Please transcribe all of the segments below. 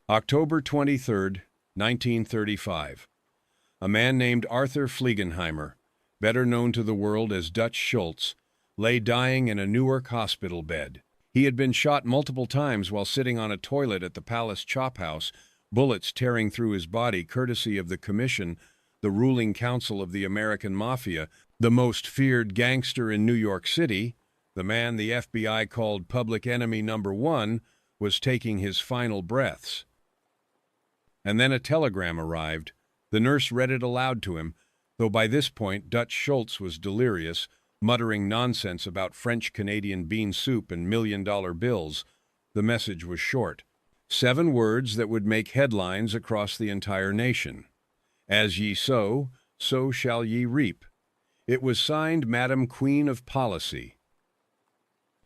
October 23, 1935. A man named Arthur Fliegenheimer, better known to the world as Dutch Schultz, lay dying in a Newark hospital bed. He had been shot multiple times while sitting on a toilet at the Palace Chop House, bullets tearing through his body courtesy of the Commission, the ruling council of the American Mafia, the most feared gangster in New York City. The man the FBI called Public Enemy Number 1 was taking his final breaths. And then a telegram arrived. The nurse read it aloud to him, though by this point Dutch Schultz was delirious, muttering nonsense about French-Canadian bean soup and million-dollar bills. The message was short. 7 words that would make headlines across the entire nation. As ye sow, so shall ye reap. It was signed Madame Queen of Policy.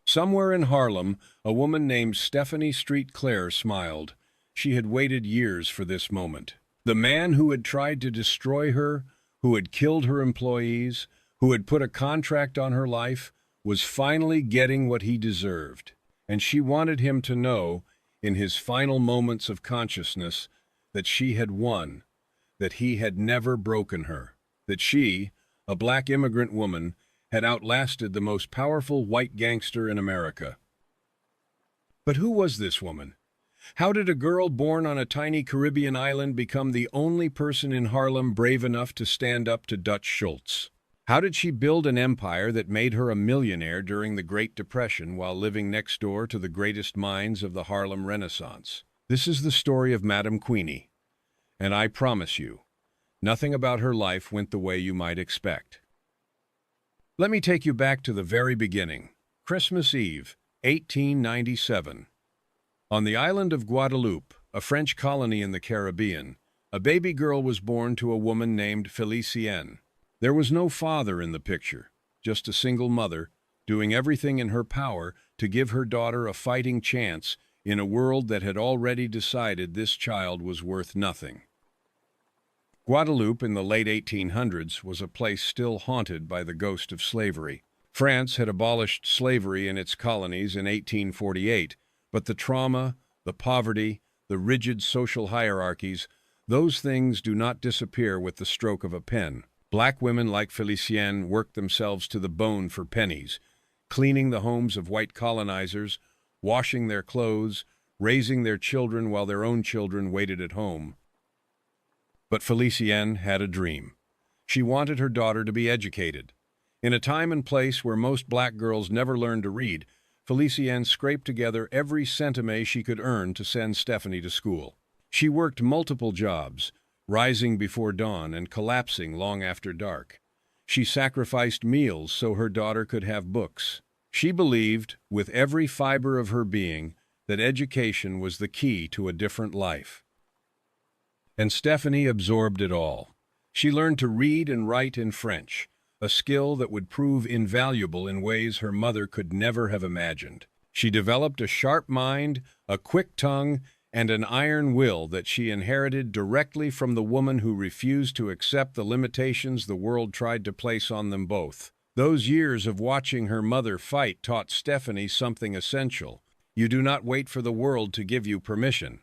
Somewhere in Harlem, a woman named Stephanie Street Clair smiled. She had waited years for this moment. The man who had tried to destroy her, who had killed her employees, who had put a contract on her life, was finally getting what he deserved. And she wanted him to know, in his final moments of consciousness, that she had won, that he had never broken her, that she, a black immigrant woman, had outlasted the most powerful white gangster in America. But who was this woman? How did a girl born on a tiny Caribbean island become the only person in Harlem brave enough to stand up to Dutch Schultz? How did she build an empire that made her a millionaire during the Great Depression while living next door to the greatest minds of the Harlem Renaissance? This is the story of Madame Queenie, and I promise you, nothing about her life went the way you might expect. Let me take you back to the very beginning. Christmas Eve, 1897. On the island of Guadeloupe, a French colony in the Caribbean, a baby girl was born to a woman named Felicienne. There was no father in the picture, just a single mother, doing everything in her power to give her daughter a fighting chance in a world that had already decided this child was worth nothing. Guadeloupe in the late 1800s was a place still haunted by the ghost of slavery. France had abolished slavery in its colonies in 1848, but the trauma, the poverty, the rigid social hierarchies, those things do not disappear with the stroke of a pen. Black women like Felicienne worked themselves to the bone for pennies, cleaning the homes of white colonizers, washing their clothes, raising their children while their own children waited at home. But Felicienne had a dream. She wanted her daughter to be educated. In a time and place where most black girls never learned to read, Felicienne scraped together every centime she could earn to send Stephanie to school. She worked multiple jobs, rising before dawn and collapsing long after dark. She sacrificed meals so her daughter could have books. She believed, with every fiber of her being, that education was the key to a different life. And Stephanie absorbed it all. She learned to read and write in French, a skill that would prove invaluable in ways her mother could never have imagined. She developed a sharp mind, a quick tongue, and an iron will that she inherited directly from the woman who refused to accept the limitations the world tried to place on them both. Those years of watching her mother fight taught Stephanie something essential. You do not wait for the world to give you permission.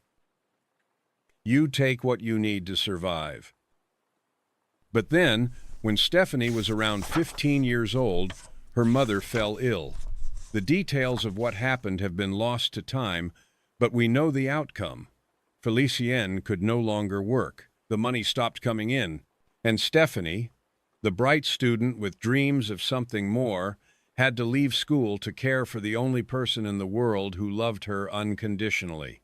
You take what you need to survive. But then, when Stephanie was around 15 years old, her mother fell ill. The details of what happened have been lost to time, but we know the outcome. Felicienne could no longer work. The money stopped coming in. And Stephanie, the bright student with dreams of something more, had to leave school to care for the only person in the world who loved her unconditionally.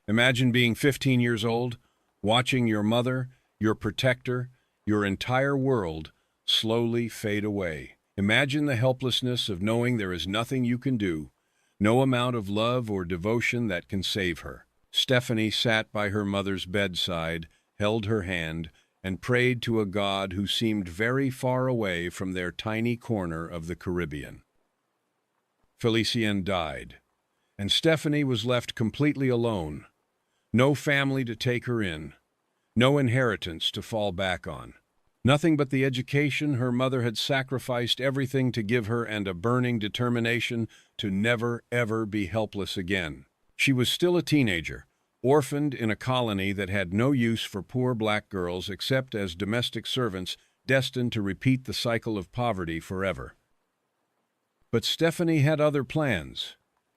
Imagine being 15 years old, watching your mother, your protector, your entire world slowly fade away. Imagine the helplessness of knowing there is nothing you can do, no amount of love or devotion that can save her. Stephanie sat by her mother's bedside, held her hand, and prayed to a God who seemed very far away from their tiny corner of the Caribbean. Felicienne died, and Stephanie was left completely alone. No family to take her in, no inheritance to fall back on. Nothing but the education her mother had sacrificed everything to give her and a burning determination to never, ever be helpless again. She was still a teenager, orphaned in a colony that had no use for poor black girls except as domestic servants destined to repeat the cycle of poverty forever. But Stephanie had other plans.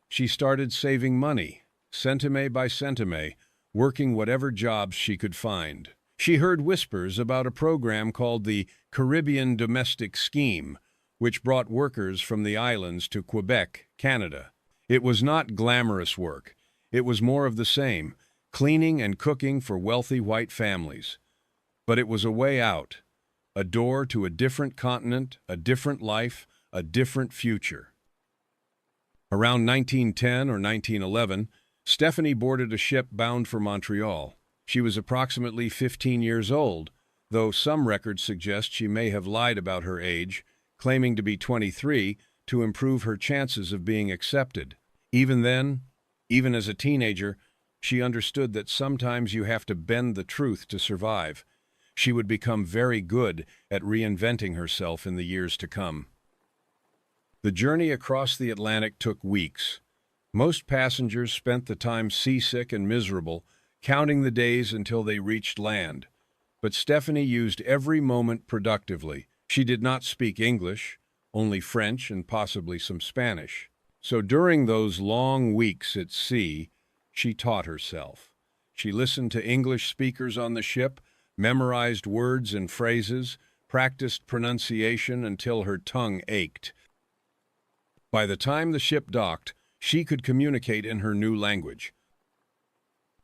She started saving money, centime by centime, working whatever jobs she could find. She heard whispers about a program called the Caribbean Domestic Scheme, which brought workers from the islands to Quebec, Canada. It was not glamorous work. It was more of the same, cleaning and cooking for wealthy white families. But it was a way out, a door to a different continent, a different life, a different future. Around 1910 or 1911, Stephanie boarded a ship bound for Montreal. She was approximately 15 years old, though some records suggest she may have lied about her age, claiming to be 23 to improve her chances of being accepted. Even then, even as a teenager, she understood that sometimes you have to bend the truth to survive. She would become very good at reinventing herself in the years to come. The journey across the Atlantic took weeks. Most passengers spent the time seasick and miserable, counting the days until they reached land. But Stephanie used every moment productively. She did not speak English, only French and possibly some Spanish. So during those long weeks at sea, she taught herself. She listened to English speakers on the ship, memorized words and phrases, practiced pronunciation until her tongue ached. By the time the ship docked, she could communicate in her new language.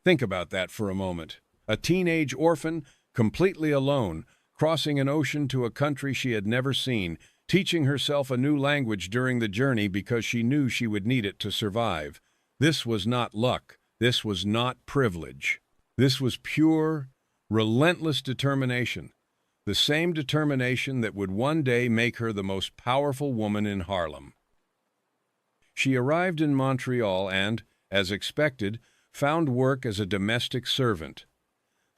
Think about that for a moment. A teenage orphan, completely alone, crossing an ocean to a country she had never seen, teaching herself a new language during the journey because she knew she would need it to survive. This was not luck. This was not privilege. This was pure, relentless determination. The same determination that would one day make her the most powerful woman in Harlem. She arrived in Montreal and, as expected, found work as a domestic servant.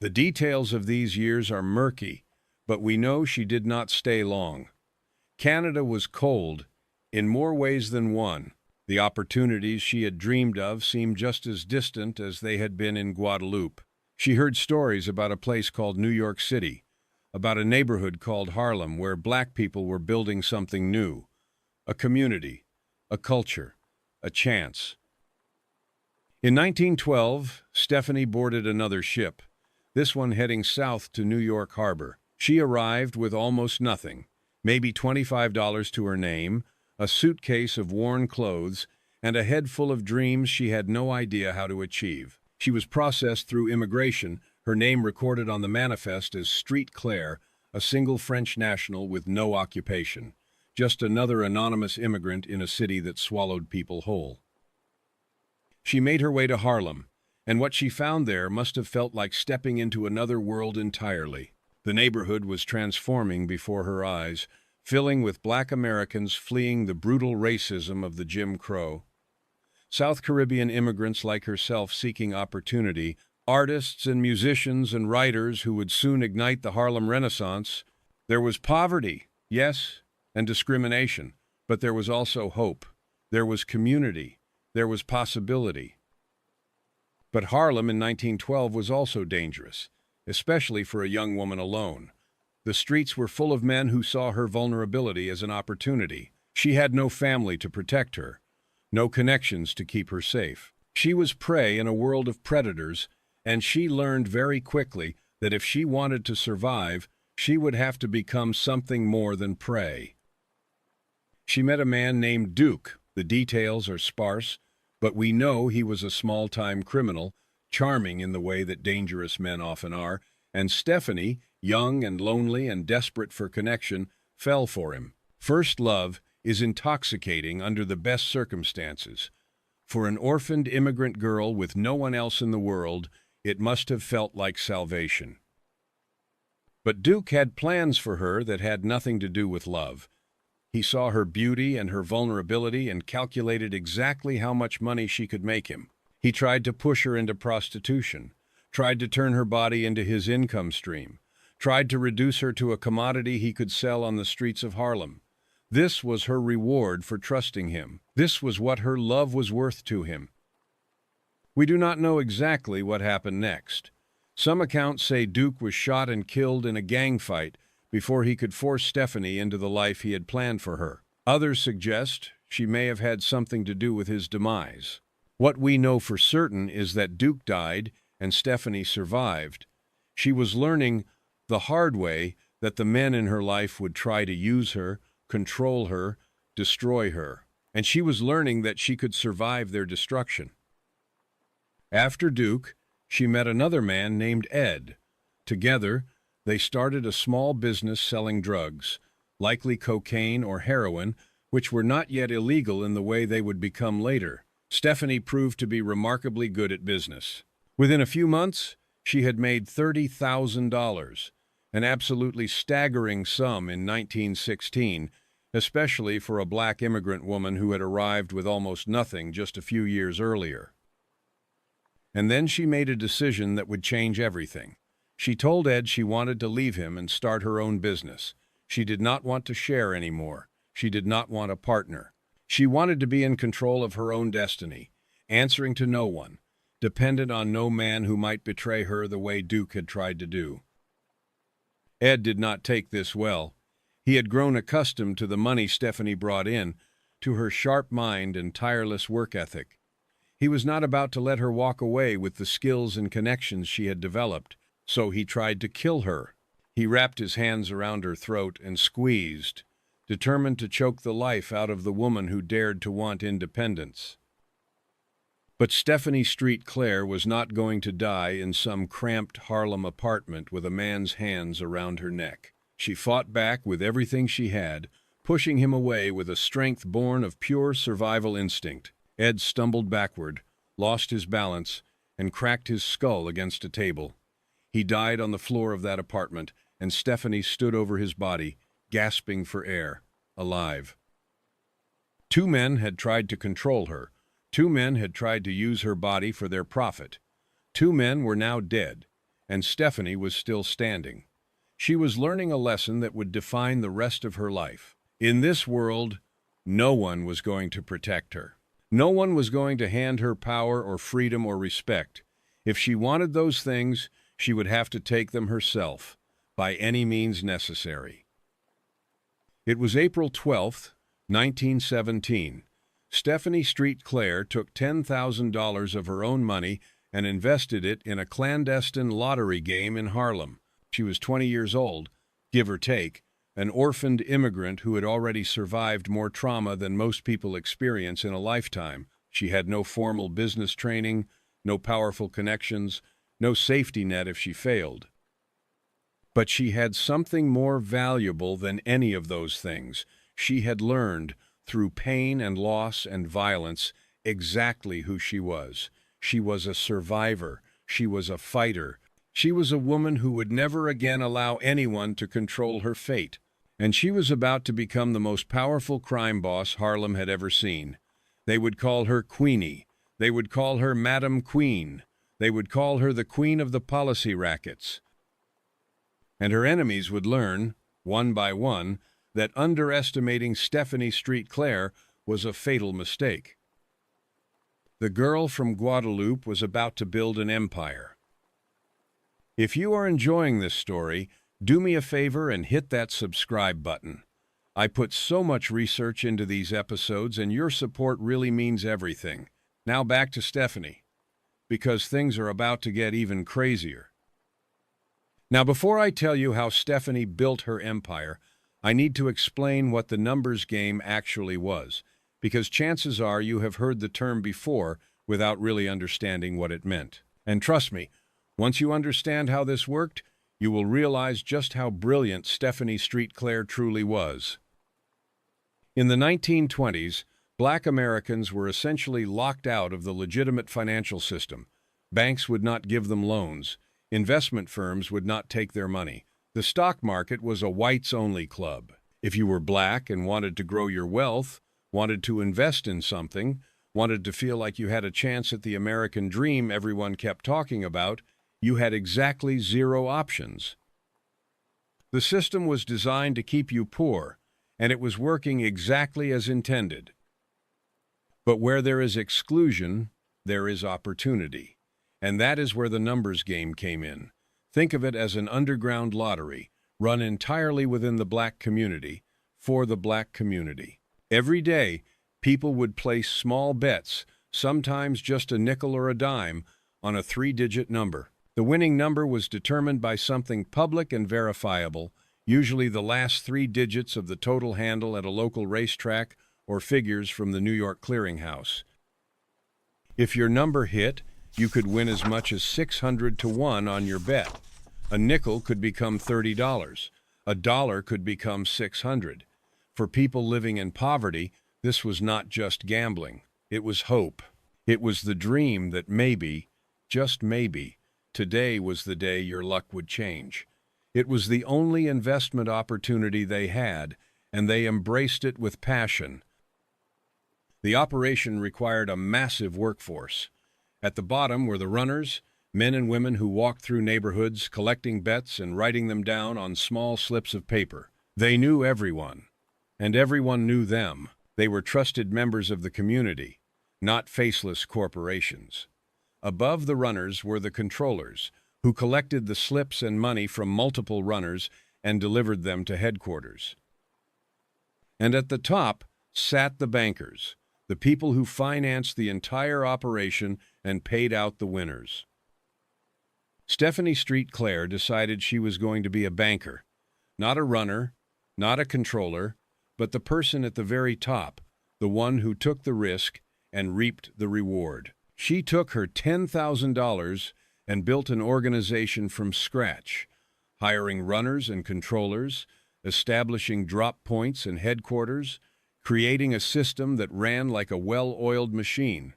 The details of these years are murky, but we know she did not stay long. Canada was cold, in more ways than one. The opportunities she had dreamed of seemed just as distant as they had been in Guadeloupe. She heard stories about a place called New York City, about a neighborhood called Harlem where black people were building something new, a community, a culture, a chance. In 1912, Stephanie boarded another ship, this one heading south to New York Harbor. She arrived with almost nothing, maybe $25 to her name, a suitcase of worn clothes, and a head full of dreams she had no idea how to achieve. She was processed through immigration, her name recorded on the manifest as Street Clair, a single French national with no occupation. Just another anonymous immigrant in a city that swallowed people whole. She made her way to Harlem, and what she found there must have felt like stepping into another world entirely. The neighborhood was transforming before her eyes, filling with black Americans fleeing the brutal racism of the Jim Crow. South Caribbean immigrants like herself seeking opportunity, artists and musicians and writers who would soon ignite the Harlem Renaissance. There was poverty, yes, and discrimination, but there was also hope. There was community. There was possibility. But Harlem in 1912 was also dangerous, especially for a young woman alone. The streets were full of men who saw her vulnerability as an opportunity. She had no family to protect her, no connections to keep her safe. She was prey in a world of predators, and she learned very quickly that if she wanted to survive, she would have to become something more than prey. She met a man named Duke. The details are sparse, but we know he was a small-time criminal, charming in the way that dangerous men often are, and Stephanie, young and lonely and desperate for connection, fell for him. First love is intoxicating under the best circumstances. For an orphaned immigrant girl with no one else in the world, it must have felt like salvation. But Duke had plans for her that had nothing to do with love. He saw her beauty and her vulnerability and calculated exactly how much money she could make him. He tried to push her into prostitution, tried to turn her body into his income stream, tried to reduce her to a commodity he could sell on the streets of Harlem. This was her reward for trusting him. This was what her love was worth to him. We do not know exactly what happened next. Some accounts say Duke was shot and killed in a gang fight before he could force Stephanie into the life he had planned for her. Others suggest she may have had something to do with his demise. What we know for certain is that Duke died and Stephanie survived. She was learning the hard way that the men in her life would try to use her, control her, destroy her, and she was learning that she could survive their destruction. After Duke, she met another man named Ed. Together, they started a small business selling drugs, likely cocaine or heroin, which were not yet illegal in the way they would become later. Stephanie proved to be remarkably good at business. Within a few months, she had made $30,000, an absolutely staggering sum in 1916, especially for a black immigrant woman who had arrived with almost nothing just a few years earlier. And then she made a decision that would change everything. She told Ed she wanted to leave him and start her own business. She did not want to share anymore. She did not want a partner. She wanted to be in control of her own destiny, answering to no one, dependent on no man who might betray her the way Duke had tried to do. Ed did not take this well. He had grown accustomed to the money Stephanie brought in, to her sharp mind and tireless work ethic. He was not about to let her walk away with the skills and connections she had developed, so he tried to kill her. He wrapped his hands around her throat and squeezed, determined to choke the life out of the woman who dared to want independence. But Stephanie Street Clair was not going to die in some cramped Harlem apartment with a man's hands around her neck. She fought back with everything she had, pushing him away with a strength born of pure survival instinct. Ed stumbled backward, lost his balance, and cracked his skull against a table. He died on the floor of that apartment, and Stephanie stood over his body, gasping for air, alive. Two men had tried to control her. Two men had tried to use her body for their profit. Two men were now dead, and Stephanie was still standing. She was learning a lesson that would define the rest of her life. In this world, no one was going to protect her. No one was going to hand her power or freedom or respect. If she wanted those things, she would have to take them herself, by any means necessary. It was April 12th, 1917. Stephanie Street Clair took $10,000 of her own money and invested it in a clandestine lottery game in Harlem. She was 20 years old, give or take, an orphaned immigrant who had already survived more trauma than most people experience in a lifetime. She had no formal business training, no powerful connections, no safety net if she failed. But she had something more valuable than any of those things. She had learned, through pain and loss and violence, exactly who she was. She was a survivor. She was a fighter. She was a woman who would never again allow anyone to control her fate. And she was about to become the most powerful crime boss Harlem had ever seen. They would call her Queenie. They would call her Madame Queen. They would call her the queen of the policy rackets. And her enemies would learn, one by one, that underestimating Stephanie Street Clair was a fatal mistake. The girl from Guadeloupe was about to build an empire. If you are enjoying this story, do me a favor and hit that subscribe button. I put so much research into these episodes, and your support really means everything. Now back to Stephanie, because things are about to get even crazier. Now, before I tell you how Stephanie built her empire, I need to explain what the numbers game actually was, because chances are you have heard the term before without really understanding what it meant. And trust me, once you understand how this worked, you will realize just how brilliant Stephanie Street Clair truly was. In the 1920s, Black Americans were essentially locked out of the legitimate financial system. Banks would not give them loans. Investment firms would not take their money. The stock market was a whites-only club. If you were black and wanted to grow your wealth, wanted to invest in something, wanted to feel like you had a chance at the American dream everyone kept talking about, you had exactly zero options. The system was designed to keep you poor, and it was working exactly as intended. But where there is exclusion, there is opportunity. And that is where the numbers game came in. Think of it as an underground lottery, run entirely within the black community, for the black community. Every day, people would place small bets, sometimes just a nickel or a dime, on a 3-digit number. The winning number was determined by something public and verifiable, usually the last 3 digits of the total handle at a local racetrack or figures from the New York clearinghouse. If your number hit, you could win as much as 600 to 1 on your bet. A nickel could become $30. A dollar could become 600. For people living in poverty, this was not just gambling. It was hope. It was the dream that maybe, just maybe, today was the day your luck would change. It was the only investment opportunity they had, and they embraced it with passion. The operation required a massive workforce. At the bottom were the runners, men and women who walked through neighborhoods, collecting bets and writing them down on small slips of paper. They knew everyone, and everyone knew them. They were trusted members of the community, not faceless corporations. Above the runners were the controllers, who collected the slips and money from multiple runners and delivered them to headquarters. And at the top sat the bankers, the people who financed the entire operation and paid out the winners. Stephanie Street Clair decided she was going to be a banker, not a runner, not a controller, but the person at the very top, the one who took the risk and reaped the reward. She took her $10,000 and built an organization from scratch, hiring runners and controllers, establishing drop points and headquarters, creating a system that ran like a well-oiled machine.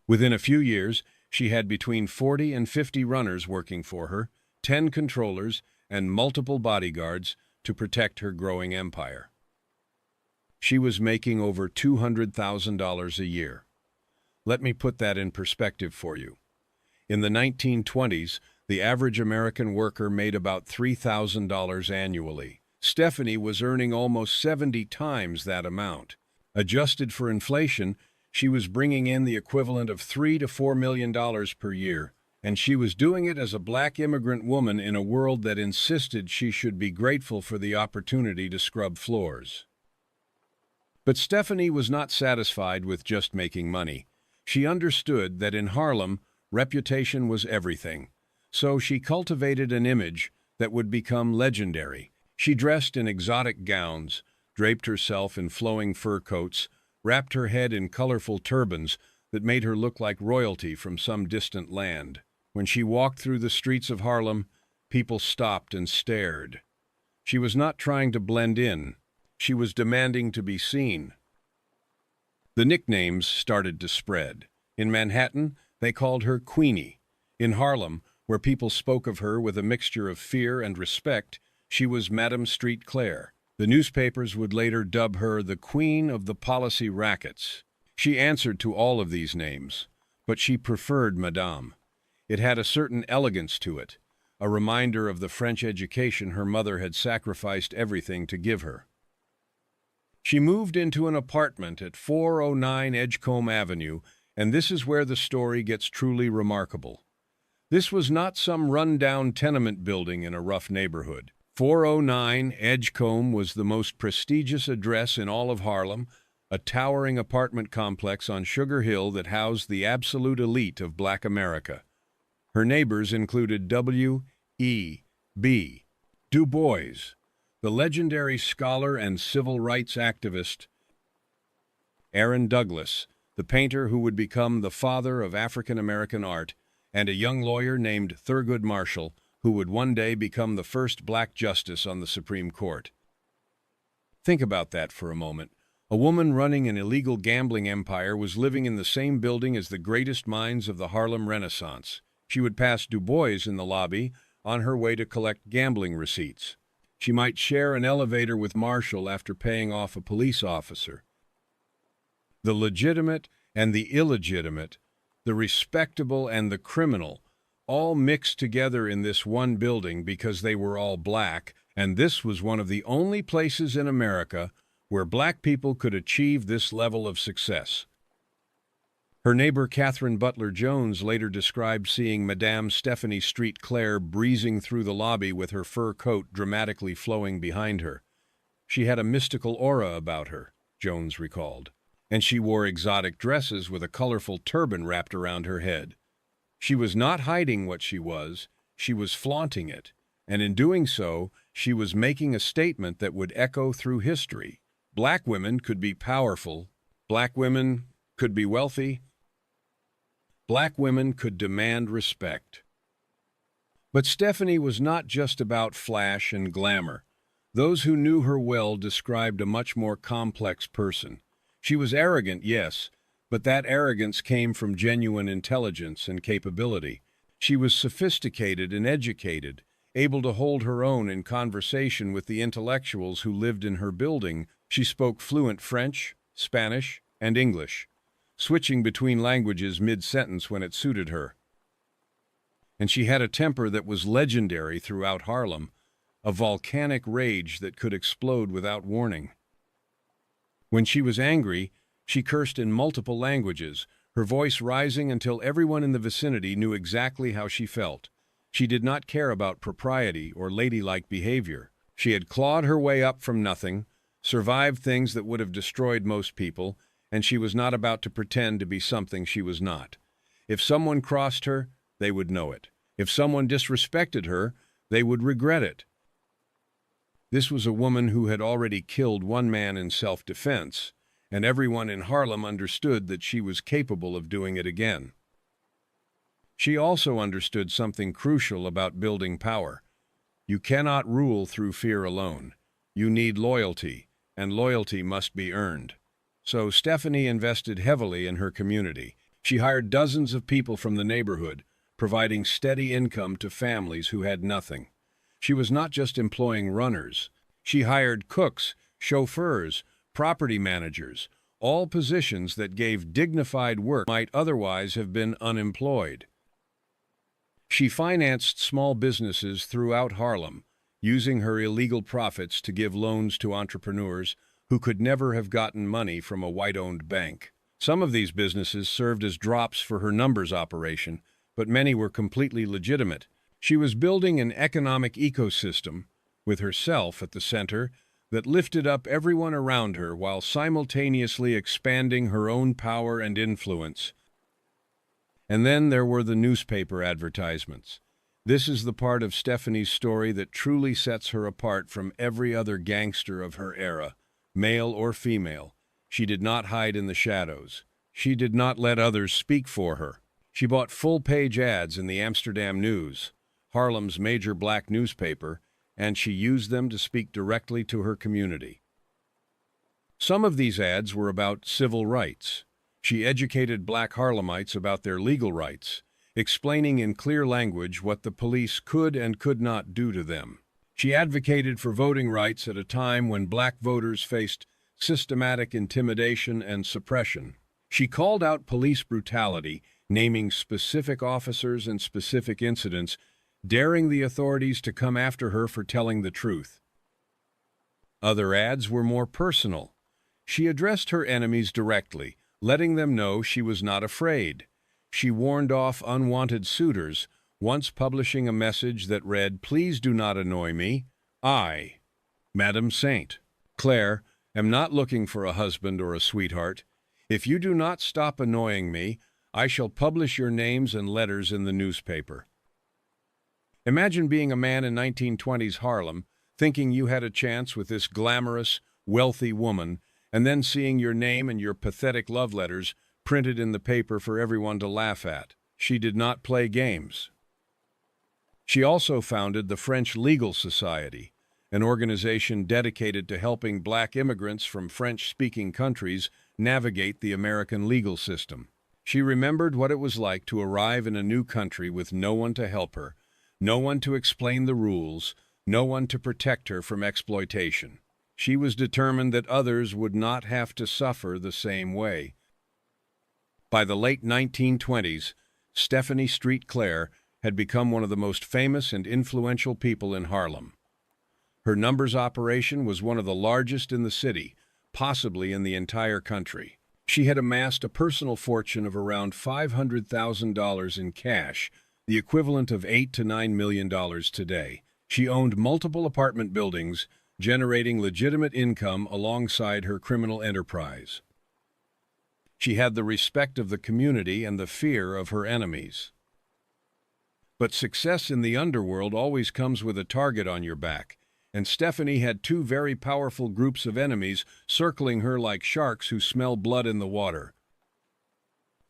Within a few years, she had between 40 and 50 runners working for her, 10 controllers, and multiple bodyguards to protect her growing empire. She was making over $200,000 a year. Let me put that in perspective for you. In the 1920s, the average American worker made about $3,000 annually. Stephanie was earning almost 70 times that amount. Adjusted for inflation, she was bringing in the equivalent of $3 to $4 million per year, and she was doing it as a black immigrant woman in a world that insisted she should be grateful for the opportunity to scrub floors. But Stephanie was not satisfied with just making money. She understood that in Harlem, reputation was everything. So she cultivated an image that would become legendary. She dressed in exotic gowns, draped herself in flowing fur coats, wrapped her head in colorful turbans that made her look like royalty from some distant land. When she walked through the streets of Harlem, people stopped and stared. She was not trying to blend in. She was demanding to be seen. The nicknames started to spread. In Manhattan, they called her Queenie. In Harlem, where people spoke of her with a mixture of fear and respect, she was Madame Street Clair. The newspapers would later dub her the Queen of the Policy Rackets. She answered to all of these names, but she preferred Madame. It had a certain elegance to it, a reminder of the French education her mother had sacrificed everything to give her. She moved into an apartment at 409 Edgecombe Avenue, and this is where the story gets truly remarkable. This was not some run-down tenement building in a rough neighborhood. 409 Edgecombe was the most prestigious address in all of Harlem, a towering apartment complex on Sugar Hill that housed the absolute elite of Black America. Her neighbors included W.E.B. Du Bois, the legendary scholar and civil rights activist; Aaron Douglas, the painter who would become the father of African American art; and a young lawyer named Thurgood Marshall, who would one day become the first black justice on the Supreme Court. Think about that for a moment. A woman running an illegal gambling empire was living in the same building as the greatest minds of the Harlem Renaissance. She would pass Du Bois in the lobby on her way to collect gambling receipts. She might share an elevator with Marshall after paying off a police officer. The legitimate and the illegitimate, the respectable and the criminal, all mixed together in this one building because they were all black, and this was one of the only places in America where black people could achieve this level of success. Her neighbor Catherine Butler Jones later described seeing Madame Stephanie Street Clair breezing through the lobby with her fur coat dramatically flowing behind her. She had a mystical aura about her, Jones recalled, and she wore exotic dresses with a colorful turban wrapped around her head. She was not hiding what she was flaunting it, and in doing so, she was making a statement that would echo through history. Black women could be powerful, black women could be wealthy, black women could demand respect. But Stephanie was not just about flash and glamour. Those who knew her well described a much more complex person. She was arrogant, yes, but that arrogance came from genuine intelligence and capability. She was sophisticated and educated, able to hold her own in conversation with the intellectuals who lived in her building. She spoke fluent French, Spanish, and English, switching between languages mid-sentence when it suited her. And she had a temper that was legendary throughout Harlem, a volcanic rage that could explode without warning. When she was angry, she cursed in multiple languages, her voice rising until everyone in the vicinity knew exactly how she felt. She did not care about propriety or ladylike behavior. She had clawed her way up from nothing, survived things that would have destroyed most people, and she was not about to pretend to be something she was not. If someone crossed her, they would know it. If someone disrespected her, they would regret it. This was a woman who had already killed one man in self-defense, and everyone in Harlem understood that she was capable of doing it again. She also understood something crucial about building power. You cannot rule through fear alone. You need loyalty, and loyalty must be earned. So Stephanie invested heavily in her community. She hired dozens of people from the neighborhood, providing steady income to families who had nothing. She was not just employing runners. She hired cooks, chauffeurs, property managers, all positions that gave dignified work might otherwise have been unemployed. She financed small businesses throughout Harlem, using her illegal profits to give loans to entrepreneurs who could never have gotten money from a white-owned bank. Some of these businesses served as drops for her numbers operation, but many were completely legitimate. She was building an economic ecosystem, with herself at the center, that lifted up everyone around her while simultaneously expanding her own power and influence. And then there were the newspaper advertisements. This is the part of Stephanie's story that truly sets her apart from every other gangster of her era, male or female. She did not hide in the shadows. She did not let others speak for her. She bought full-page ads in the Amsterdam News, Harlem's major black newspaper, and she used them to speak directly to her community. Some of these ads were about civil rights. She educated black Harlemites about their legal rights, explaining in clear language what the police could and could not do to them. She advocated for voting rights at a time when black voters faced systematic intimidation and suppression. She called out police brutality, naming specific officers and specific incidents, daring the authorities to come after her for telling the truth. Other ads were more personal. She addressed her enemies directly, letting them know she was not afraid. She warned off unwanted suitors, once publishing a message that read, "Please do not annoy me. I, Madame Saint Clair, am not looking for a husband or a sweetheart. If you do not stop annoying me, I shall publish your names and letters in the newspaper." Imagine being a man in 1920s Harlem, thinking you had a chance with this glamorous, wealthy woman, and then seeing your name and your pathetic love letters printed in the paper for everyone to laugh at. She did not play games. She also founded the French Legal Society, an organization dedicated to helping black immigrants from French-speaking countries navigate the American legal system. She remembered what it was like to arrive in a new country with no one to help her, no one to explain the rules, no one to protect her from exploitation. She was determined that others would not have to suffer the same way. By the late 1920s, Stephanie Street Clair had become one of the most famous and influential people in Harlem. Her numbers operation was one of the largest in the city, possibly in the entire country. She had amassed a personal fortune of around $500,000 in cash, the equivalent of $8 to $9 million today. She owned multiple apartment buildings, generating legitimate income alongside her criminal enterprise. She had the respect of the community and the fear of her enemies. But success in the underworld always comes with a target on your back, and Stephanie had two very powerful groups of enemies circling her like sharks who smell blood in the water.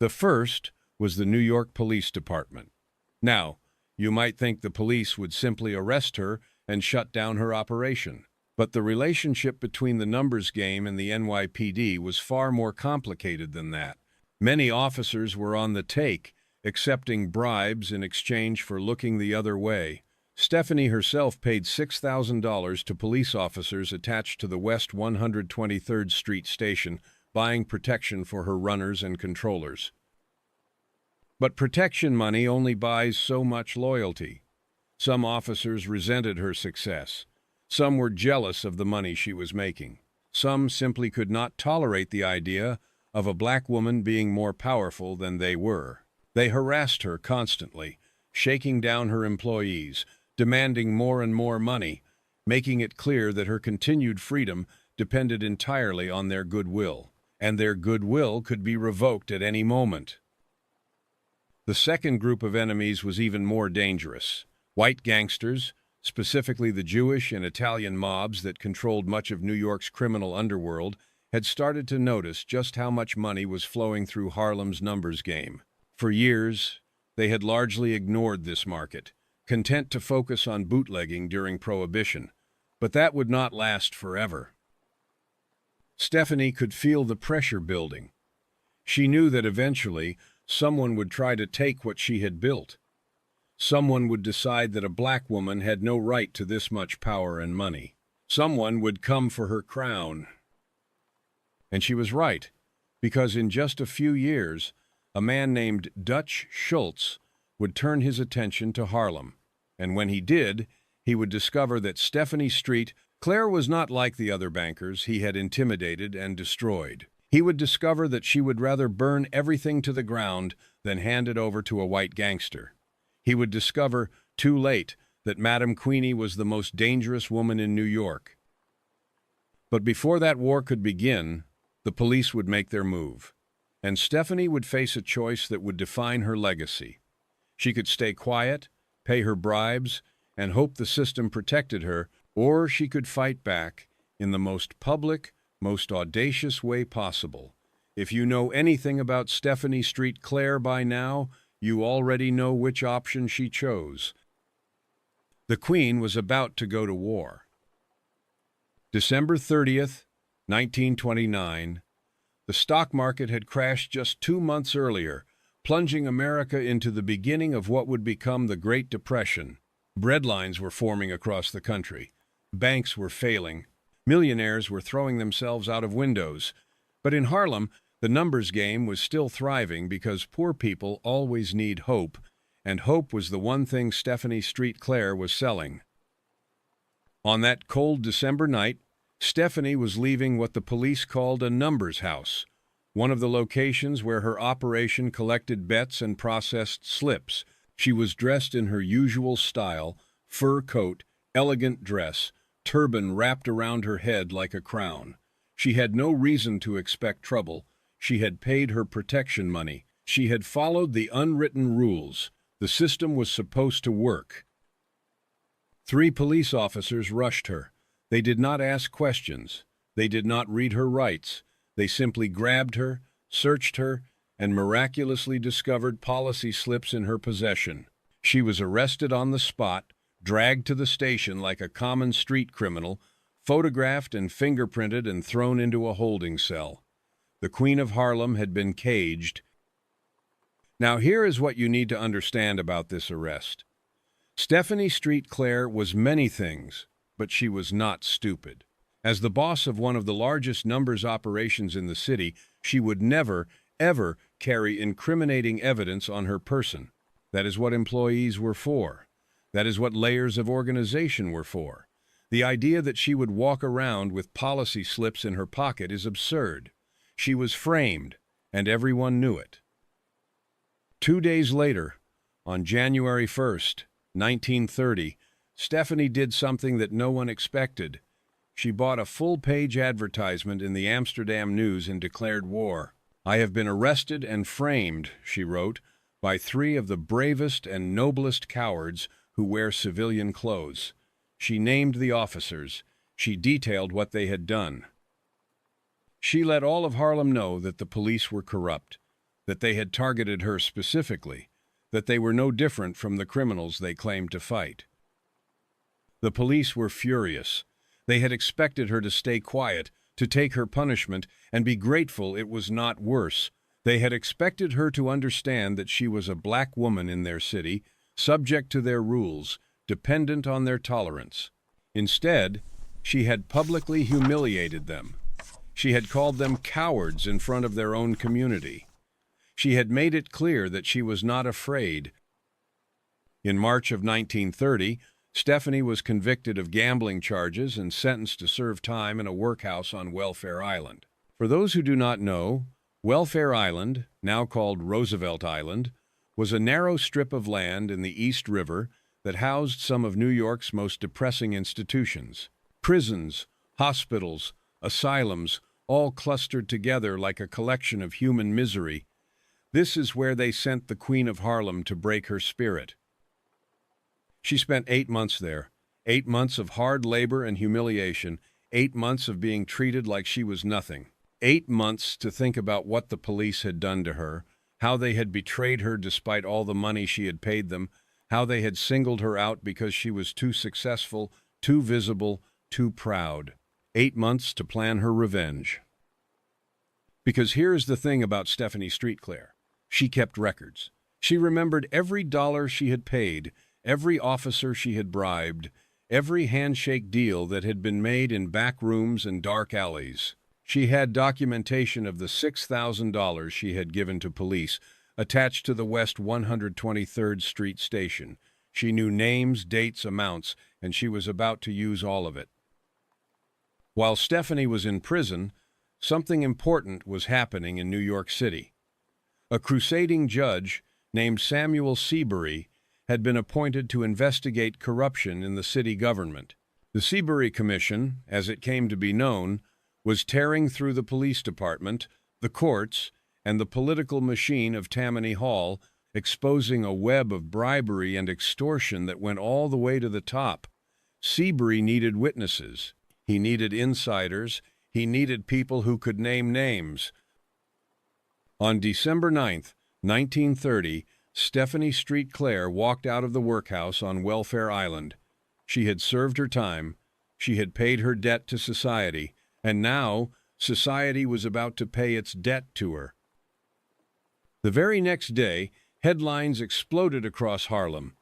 The first was the New York Police Department. Now, you might think the police would simply arrest her and shut down her operation. But the relationship between the numbers game and the NYPD was far more complicated than that. Many officers were on the take, accepting bribes in exchange for looking the other way. Stephanie herself paid $6,000 to police officers attached to the West 123rd Street station, buying protection for her runners and controllers. But protection money only buys so much loyalty. Some officers resented her success. Some were jealous of the money she was making. Some simply could not tolerate the idea of a black woman being more powerful than they were. They harassed her constantly, shaking down her employees, demanding more and more money, making it clear that her continued freedom depended entirely on their goodwill, and their goodwill could be revoked at any moment. The second group of enemies was even more dangerous. White gangsters, specifically the Jewish and Italian mobs that controlled much of New York's criminal underworld, had started to notice just how much money was flowing through Harlem's numbers game. For years, they had largely ignored this market, content to focus on bootlegging during Prohibition, but that would not last forever. Stephanie could feel the pressure building. She knew that eventually someone would try to take what she had built. Someone would decide that a black woman had no right to this much power and money. Someone would come for her crown. And she was right, because in just a few years, a man named Dutch Schultz would turn his attention to Harlem. And when he did, he would discover that Stephanie Street, Clair was not like the other bankers he had intimidated and destroyed. He would discover that she would rather burn everything to the ground than hand it over to a white gangster. He would discover, too late, that Madame Queenie was the most dangerous woman in New York. But before that war could begin, the police would make their move, and Stephanie would face a choice that would define her legacy. She could stay quiet, pay her bribes, and hope the system protected her, or she could fight back in the most public, most audacious way possible. If you know anything about Stephanie Street Clair by now, you already know which option she chose. The Queen was about to go to war. December 30th, 1929, the stock market had crashed just 2 months earlier, plunging America into the beginning of what would become the Great Depression. Breadlines were forming across the country. Banks were failing. Millionaires were throwing themselves out of windows. But in Harlem, the numbers game was still thriving because poor people always need hope, and hope was the one thing Stephanie Street Clair was selling. On that cold December night, Stephanie was leaving what the police called a numbers house, one of the locations where her operation collected bets and processed slips. She was dressed in her usual style, fur coat, elegant dress, turban wrapped around her head like a crown. She had no reason to expect trouble. She had paid her protection money. She had followed the unwritten rules. The system was supposed to work. 3 police officers rushed her. They did not ask questions. They did not read her rights. They simply grabbed her, searched her, and miraculously discovered policy slips in her possession. She was arrested on the spot, dragged to the station like a common street criminal, photographed and fingerprinted and thrown into a holding cell. The Queen of Harlem had been caged. Now here is what you need to understand about this arrest. Stephanie Street Clair was many things, but she was not stupid. As the boss of one of the largest numbers operations in the city, she would never, ever carry incriminating evidence on her person. That is what employees were for. That is what layers of organization were for. The idea that she would walk around with policy slips in her pocket is absurd. She was framed, and everyone knew it. 2 days later, on January 1st, 1930, Stephanie did something that no one expected. She bought a full-page advertisement in the Amsterdam News and declared war. "I have been arrested and framed," she wrote, "by 3 of the bravest and noblest cowards who wear civilian clothes." She named the officers. She detailed what they had done. She let all of Harlem know that the police were corrupt, that they had targeted her specifically, that they were no different from the criminals they claimed to fight. The police were furious. They had expected her to stay quiet, to take her punishment, and be grateful it was not worse. They had expected her to understand that she was a black woman in their city, subject to their rules, dependent on their tolerance. Instead, she had publicly humiliated them. She had called them cowards in front of their own community. She had made it clear that she was not afraid. In March of 1930, Stephanie was convicted of gambling charges and sentenced to serve time in a workhouse on Welfare Island. For those who do not know, Welfare Island, now called Roosevelt Island, was a narrow strip of land in the East River that housed some of New York's most depressing institutions. Prisons, hospitals, asylums, all clustered together like a collection of human misery. This is where they sent the Queen of Harlem to break her spirit. She spent 8 months there, 8 months of hard labor and humiliation, 8 months of being treated like she was nothing, 8 months to think about what the police had done to her, how they had betrayed her despite all the money she had paid them, how they had singled her out because she was too successful, too visible, too proud. 8 months to plan her revenge. Because here's the thing about Stephanie Street Clair. She kept records. She remembered every dollar she had paid, every officer she had bribed, every handshake deal that had been made in back rooms and dark alleys. She had documentation of the $6,000 she had given to police attached to the West 123rd Street station. She knew names, dates, amounts, and she was about to use all of it. While Stephanie was in prison, something important was happening in New York City. A crusading judge named Samuel Seabury had been appointed to investigate corruption in the city government. The Seabury Commission, as it came to be known, was tearing through the police department, the courts, and the political machine of Tammany Hall, exposing a web of bribery and extortion that went all the way to the top. Seabury needed witnesses. He needed insiders. He needed people who could name names. On December 9th, 1930, Stephanie Street Clair walked out of the workhouse on Welfare Island. She had served her time. She had paid her debt to society. And now, society was about to pay its debt to her. The very next day, headlines exploded across Harlem.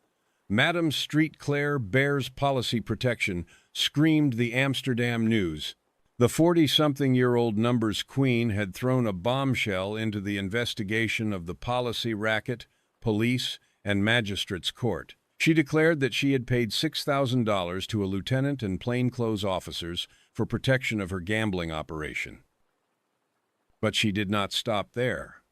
"Madame Street Clair bears policy protection," screamed the Amsterdam News. The 40-something-year-old numbers queen had thrown a bombshell into the investigation of the policy racket, police, and magistrates' court. She declared that she had paid $6,000 to a lieutenant and plainclothes officers for protection of her gambling operation. But she did not stop there.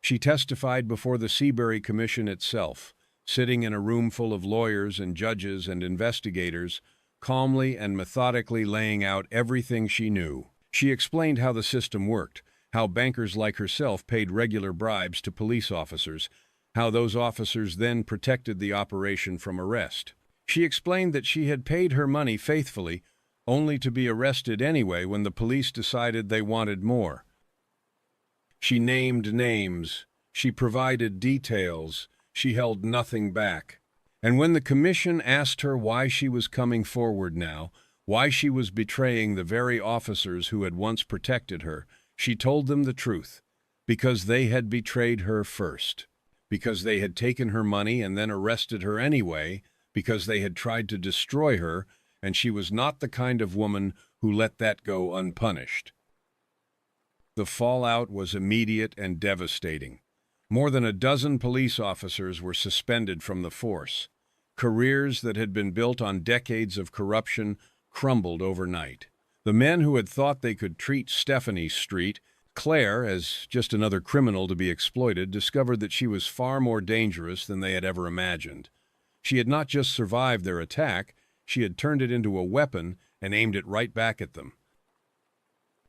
She testified before the Seabury Commission itself, sitting in a room full of lawyers and judges and investigators, calmly and methodically laying out everything she knew. She explained how the system worked, how bankers like herself paid regular bribes to police officers, how those officers then protected the operation from arrest. She explained that she had paid her money faithfully, only to be arrested anyway when the police decided they wanted more. She named names. She provided details. She held nothing back. And when the commission asked her why she was coming forward now, why she was betraying the very officers who had once protected her, she told them the truth. Because they had betrayed her first. Because they had taken her money and then arrested her anyway, because they had tried to destroy her, and she was not the kind of woman who let that go unpunished. The fallout was immediate and devastating. More than a dozen police officers were suspended from the force. Careers that had been built on decades of corruption crumbled overnight. The men who had thought they could treat Stephanie Street Claire, as just another criminal to be exploited, discovered that she was far more dangerous than they had ever imagined. She had not just survived their attack, she had turned it into a weapon and aimed it right back at them.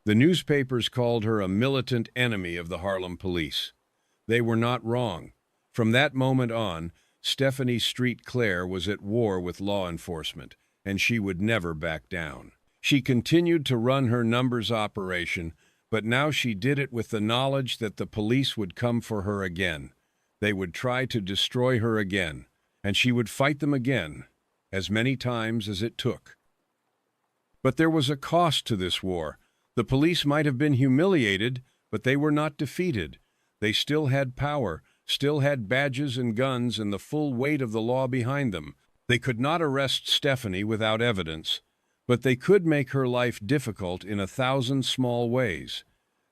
The newspapers called her a militant enemy of the Harlem police. They were not wrong. From that moment on, Stephanie Street Clair was at war with law enforcement, and she would never back down. She continued to run her numbers operation, but now she did it with the knowledge that the police would come for her again. They would try to destroy her again, and she would fight them again, as many times as it took. But there was a cost to this war. The police might have been humiliated, but they were not defeated. They still had power, still had badges and guns and the full weight of the law behind them. They could not arrest Stephanie without evidence, but they could make her life difficult in 1,000 small ways.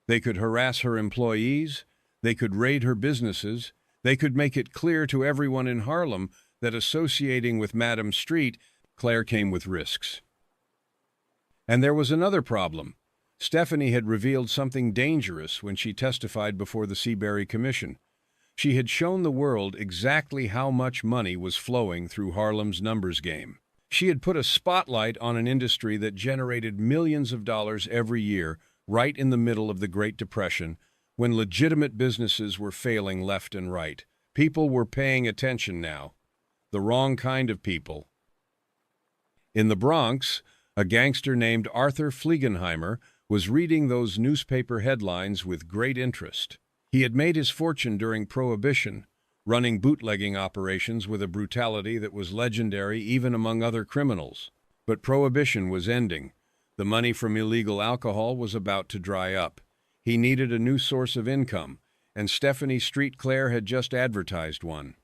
They could harass her employees, they could raid her businesses, they could make it clear to everyone in Harlem that associating with Madame Street, Claire came with risks. And there was another problem. Stephanie had revealed something dangerous when she testified before the Seabury Commission. She had shown the world exactly how much money was flowing through Harlem's numbers game. She had put a spotlight on an industry that generated millions of dollars every year, right in the middle of the Great Depression, when legitimate businesses were failing left and right. People were paying attention now. The wrong kind of people. In the Bronx, a gangster named Arthur Fliegenheimer was reading those newspaper headlines with great interest. He had made his fortune during Prohibition, running bootlegging operations with a brutality that was legendary even among other criminals. But Prohibition was ending. The money from illegal alcohol was about to dry up. He needed a new source of income, and Stephanie Street Clair had just advertised one.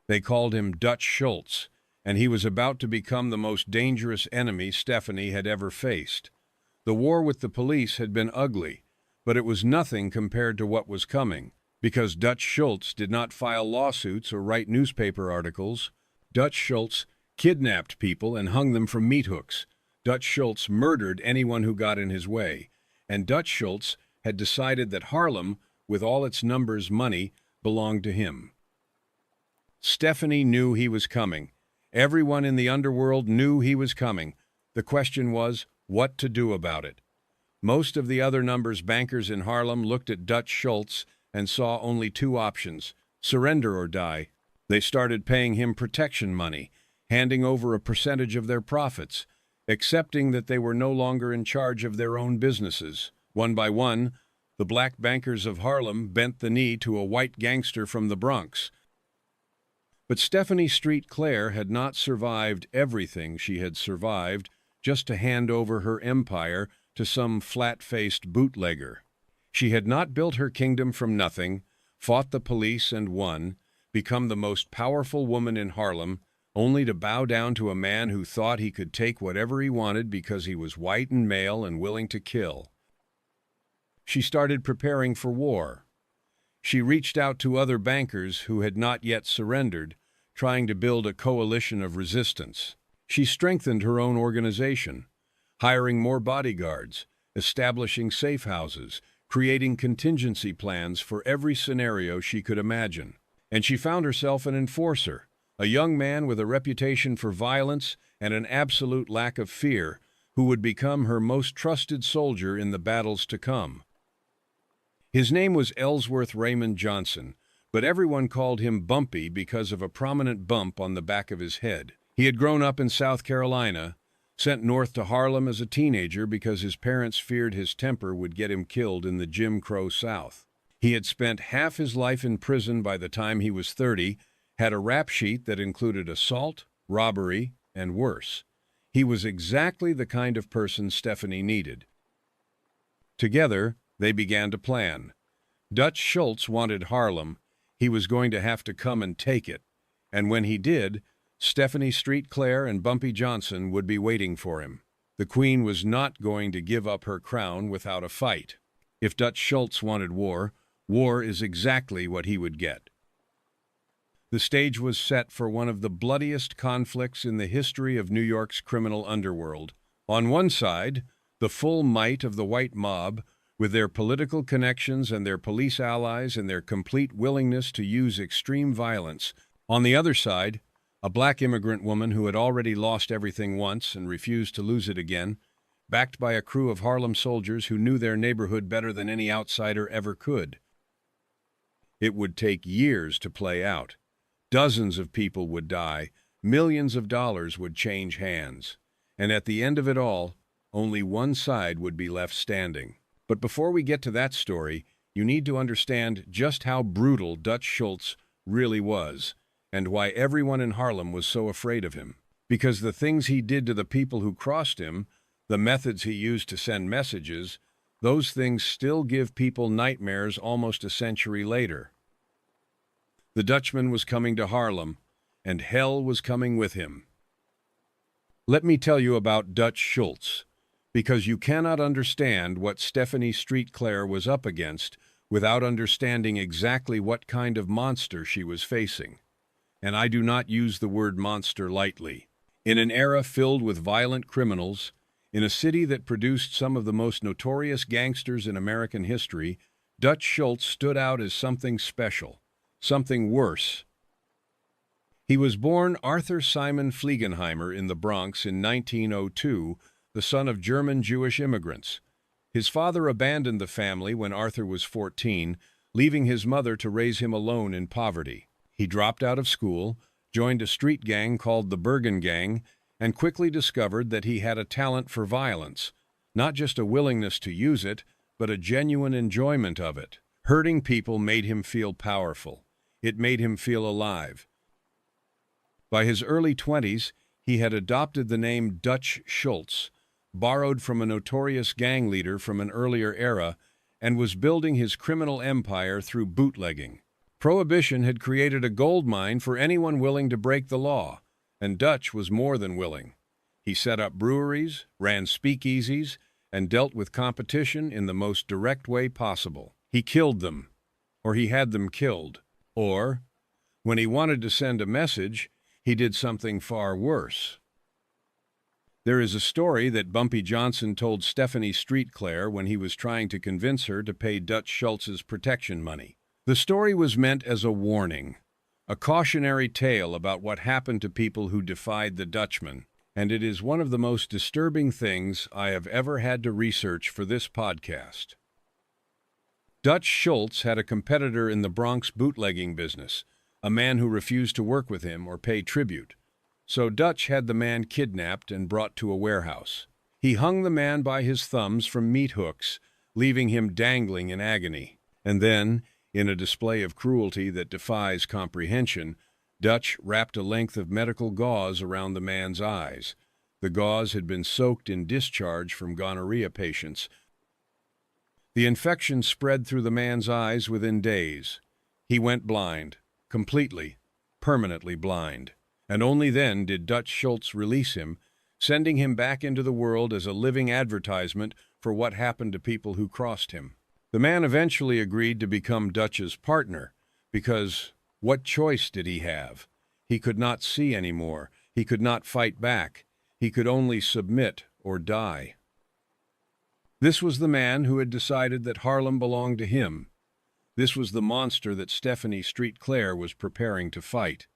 They called him Dutch Schultz, and he was about to become the most dangerous enemy Stephanie had ever faced. The war with the police had been ugly, but it was nothing compared to what was coming. Because Dutch Schultz did not file lawsuits or write newspaper articles, Dutch Schultz kidnapped people and hung them from meat hooks. Dutch Schultz murdered anyone who got in his way. And Dutch Schultz had decided that Harlem, with all its numbers money, belonged to him. Stephanie knew he was coming. Everyone in the underworld knew he was coming. The question was, what to do about it? Most of the other numbers bankers in Harlem looked at Dutch Schultz and saw only two options: surrender or die. They started paying him protection money, handing over a percentage of their profits, accepting that they were no longer in charge of their own businesses. One by one, the black bankers of Harlem bent the knee to a white gangster from the Bronx. But Stephanie Street Clair had not survived everything she had survived just to hand over her empire to some flat-faced bootlegger. She had not built her kingdom from nothing, fought the police and won, become the most powerful woman in Harlem, only to bow down to a man who thought he could take whatever he wanted because he was white and male and willing to kill. She started preparing for war. She reached out to other bankers who had not yet surrendered, trying to build a coalition of resistance. She strengthened her own organization, hiring more bodyguards, establishing safe houses, creating contingency plans for every scenario she could imagine. And she found herself an enforcer, a young man with a reputation for violence and an absolute lack of fear, who would become her most trusted soldier in the battles to come. His name was Ellsworth Raymond Johnson, but everyone called him Bumpy because of a prominent bump on the back of his head. He had grown up in South Carolina, sent north to Harlem as a teenager because his parents feared his temper would get him killed in the Jim Crow South. He had spent half his life in prison by the time he was 30, had a rap sheet that included assault, robbery, and worse. He was exactly the kind of person Stephanie needed. Together, they began to plan. Dutch Schultz wanted Harlem. He was going to have to come and take it. And when he did, Stephanie Street Clair and Bumpy Johnson would be waiting for him. The Queen was not going to give up her crown without a fight. If Dutch Schultz wanted war, war is exactly what he would get. The stage was set for one of the bloodiest conflicts in the history of New York's criminal underworld. On one side, the full might of the white mob, With their political connections and their police allies and their complete willingness to use extreme violence. On the other side, a black immigrant woman who had already lost everything once and refused to lose it again, backed by a crew of Harlem soldiers who knew their neighborhood better than any outsider ever could. It would take years to play out. Dozens of people would die, millions of dollars would change hands, and at the end of it all, only one side would be left standing. But before we get to that story, you need to understand just how brutal Dutch Schultz really was, and why everyone in Harlem was so afraid of him. Because the things he did to the people who crossed him, the methods he used to send messages, those things still give people nightmares almost a century later. The Dutchman was coming to Harlem, and hell was coming with him. Let me tell you about Dutch Schultz, because you cannot understand what Stephanie Street Clair was up against without understanding exactly what kind of monster she was facing. And I do not use the word monster lightly. In an era filled with violent criminals, in a city that produced some of the most notorious gangsters in American history, Dutch Schultz stood out as something special, something worse. He was born Arthur Simon Fliegenheimer in the Bronx in 1902, the son of German Jewish immigrants. His father abandoned the family when Arthur was 14, leaving his mother to raise him alone in poverty. He dropped out of school, joined a street gang called the Bergen Gang, and quickly discovered that he had a talent for violence, not just a willingness to use it, but a genuine enjoyment of it. Hurting people made him feel powerful. It made him feel alive. By his early 20s, he had adopted the name Dutch Schultz, borrowed from a notorious gang leader from an earlier era, and was building his criminal empire through bootlegging. Prohibition had created a gold mine for anyone willing to break the law, and Dutch was more than willing. He set up breweries, ran speakeasies, and dealt with competition in the most direct way possible. He killed them, or he had them killed, or, when he wanted to send a message, he did something far worse. There is a story that Bumpy Johnson told Stephanie Street Clair when he was trying to convince her to pay Dutch Schultz's protection money. The story was meant as a warning, a cautionary tale about what happened to people who defied the Dutchman, and it is one of the most disturbing things I have ever had to research for this podcast. Dutch Schultz had a competitor in the Bronx bootlegging business, a man who refused to work with him or pay tribute. So Dutch had the man kidnapped and brought to a warehouse. He hung the man by his thumbs from meat hooks, leaving him dangling in agony. And then, in a display of cruelty that defies comprehension, Dutch wrapped a length of medical gauze around the man's eyes. The gauze had been soaked in discharge from gonorrhea patients. The infection spread through the man's eyes within days. He went blind, completely, permanently blind. And only then did Dutch Schultz release him, sending him back into the world as a living advertisement for what happened to people who crossed him. The man eventually agreed to become Dutch's partner, because what choice did he have? He could not see anymore. He could not fight back. He could only submit or die. This was the man who had decided that Harlem belonged to him. This was the monster that Stephanie Street Clair was preparing to fight.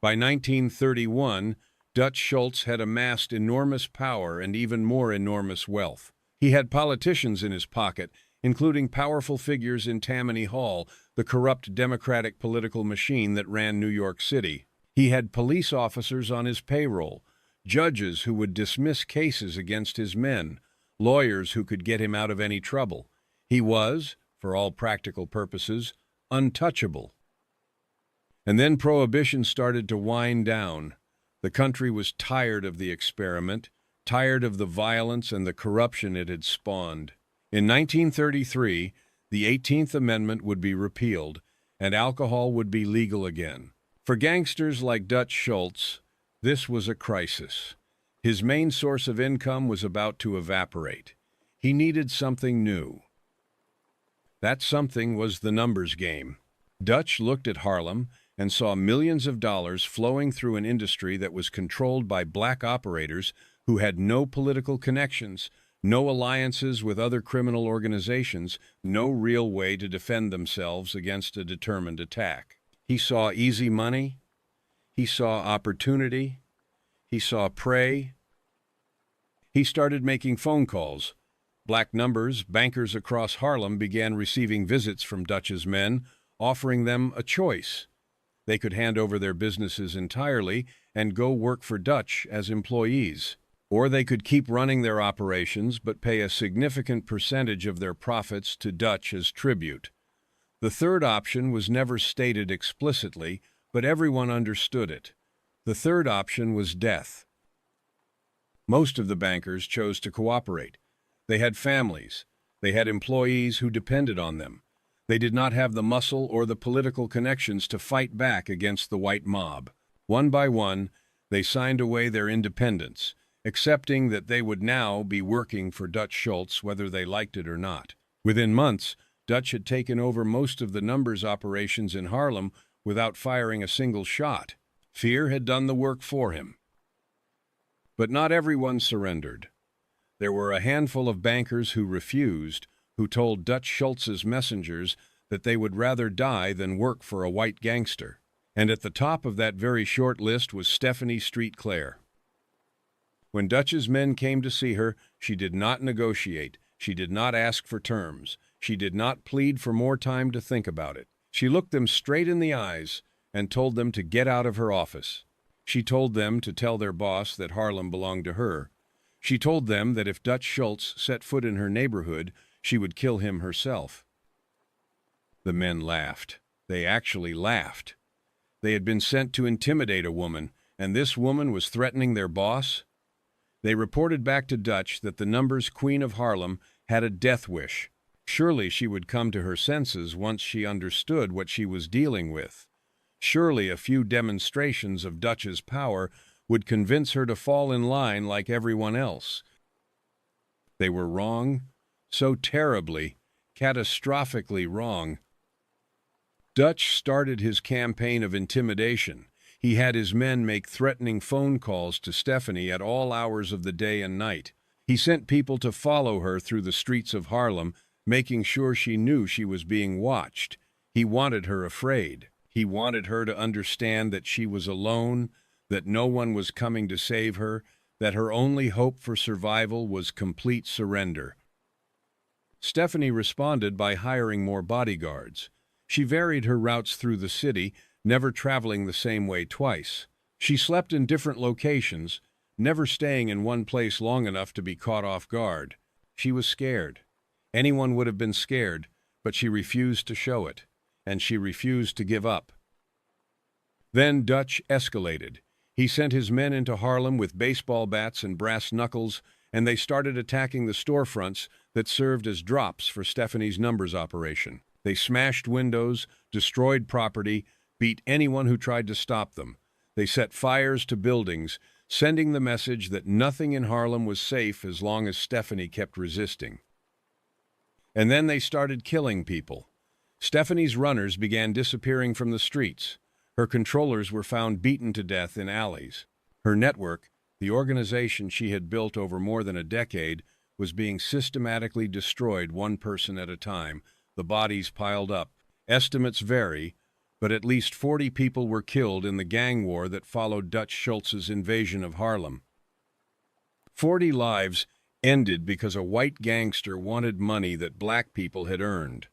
By 1931, Dutch Schultz had amassed enormous power and even more enormous wealth. He had politicians in his pocket, including powerful figures in Tammany Hall, the corrupt Democratic political machine that ran New York City. He had police officers on his payroll, judges who would dismiss cases against his men, lawyers who could get him out of any trouble. He was, for all practical purposes, untouchable. And then Prohibition started to wind down. The country was tired of the experiment, tired of the violence and the corruption it had spawned. In 1933, the 18th Amendment would be repealed, and alcohol would be legal again. For gangsters like Dutch Schultz, this was a crisis. His main source of income was about to evaporate. He needed something new. That something was the numbers game. Dutch looked at Harlem and saw millions of dollars flowing through an industry that was controlled by black operators who had no political connections, No alliances with other criminal organizations, no real way to defend themselves against a determined attack. He saw easy money, he saw opportunity, he saw prey. He started making phone calls. Black numbers, bankers across Harlem began receiving visits from Dutch's men, offering them a choice. They could hand over their businesses entirely and go work for Dutch as employees. Or they could keep running their operations but pay a significant percentage of their profits to Dutch as tribute. The third option was never stated explicitly, but everyone understood it. The third option was death. Most of the bankers chose to cooperate. They had families. They had employees who depended on them. They did not have the muscle or the political connections to fight back against the white mob. One by one, they signed away their independence, accepting that they would now be working for Dutch Schultz whether they liked it or not. Within months, Dutch had taken over most of the numbers operations in Harlem without firing a single shot. Fear had done the work for him. But not everyone surrendered. There were a handful of bankers who refused, who told Dutch Schultz's messengers that they would rather die than work for a white gangster. And at the top of that very short list was Stephanie Street Clair. When Dutch's men came to see her, she did not negotiate. She did not ask for terms. She did not plead for more time to think about it. She looked them straight in the eyes and told them to get out of her office. She told them to tell their boss that Harlem belonged to her. She told them that if Dutch Schultz set foot in her neighborhood, she would kill him herself. The men laughed. They actually laughed. They had been sent to intimidate a woman, and this woman was threatening their boss? They reported back to Dutch that the numbers queen of Harlem had a death wish. Surely she would come to her senses once she understood what she was dealing with. Surely a few demonstrations of Dutch's power would convince her to fall in line like everyone else. They were wrong, so terribly, catastrophically wrong. Dutch started his campaign of intimidation. He had his men make threatening phone calls to Stephanie at all hours of the day and night. He sent people to follow her through the streets of Harlem, making sure she knew she was being watched. He wanted her afraid. He wanted her to understand that she was alone, that no one was coming to save her, that her only hope for survival was complete surrender. Stephanie responded by hiring more bodyguards. She varied her routes through the city, never traveling the same way twice. She slept in different locations, never staying in one place long enough to be caught off guard. She was scared. Anyone would have been scared, but she refused to show it, and she refused to give up. Then Dutch escalated. He sent his men into Harlem with baseball bats and brass knuckles, and they started attacking the storefronts that served as drops for Stephanie's numbers operation. They smashed windows, destroyed property, beat anyone who tried to stop them. They set fires to buildings, sending the message that nothing in Harlem was safe as long as Stephanie kept resisting. And then they started killing people. Stephanie's runners began disappearing from the streets. Her controllers were found beaten to death in alleys. Her network, the organization she had built over more than a decade, was being systematically destroyed one person at a time, the bodies piled up. Estimates vary, but at least 40 people were killed in the gang war that followed Dutch Schultz's invasion of Harlem. 40 lives ended because a white gangster wanted money that black people had earned.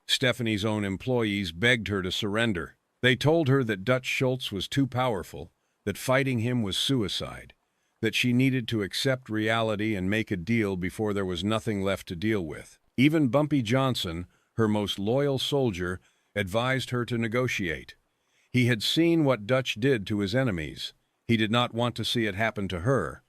Stephanie's own employees begged her to surrender. They told her that Dutch Schultz was too powerful, that fighting him was suicide, that she needed to accept reality and make a deal before there was nothing left to deal with. Even Bumpy Johnson, her most loyal soldier, advised her to negotiate. He had seen what Dutch did to his enemies. He did not want to see it happen to her.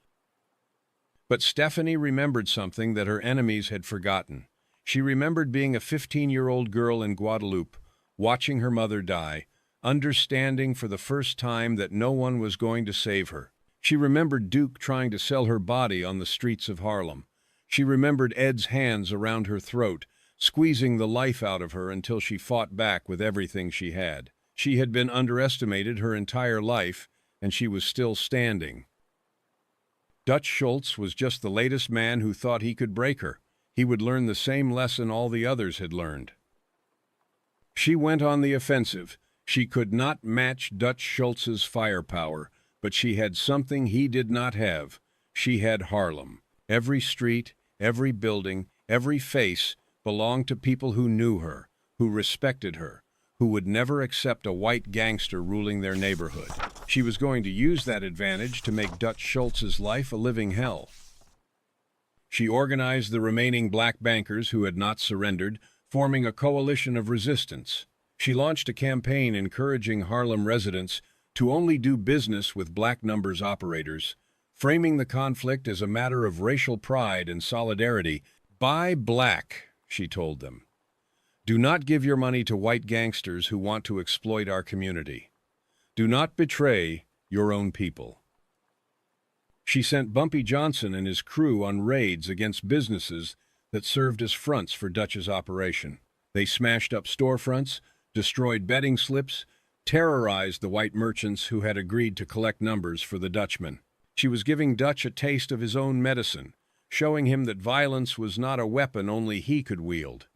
But Stephanie remembered something that her enemies had forgotten. She remembered being a 15-year-old girl in Guadeloupe, watching her mother die, understanding for the first time that no one was going to save her. She remembered Duke trying to sell her body on the streets of Harlem. She remembered Ed's hands around her throat, squeezing the life out of her until she fought back with everything she had. She had been underestimated her entire life, and she was still standing. Dutch Schultz was just the latest man who thought he could break her. He would learn the same lesson all the others had learned. She went on the offensive. She could not match Dutch Schultz's firepower, but she had something he did not have. She had Harlem. Every street, every building, every face belonged to people who knew her, who respected her, who would never accept a white gangster ruling their neighborhood. She was going to use that advantage to make Dutch Schultz's life a living hell. She organized the remaining black bankers who had not surrendered, forming a coalition of resistance. She launched a campaign encouraging Harlem residents to only do business with black numbers operators, framing the conflict as a matter of racial pride and solidarity. "Buy black," she told them. "Do not give your money to white gangsters who want to exploit our community. Do not betray your own people." She sent Bumpy Johnson and his crew on raids against businesses that served as fronts for Dutch's operation. They smashed up storefronts, destroyed betting slips, terrorized the white merchants who had agreed to collect numbers for the Dutchman. She was giving Dutch a taste of his own medicine, showing him that violence was not a weapon only he could wield.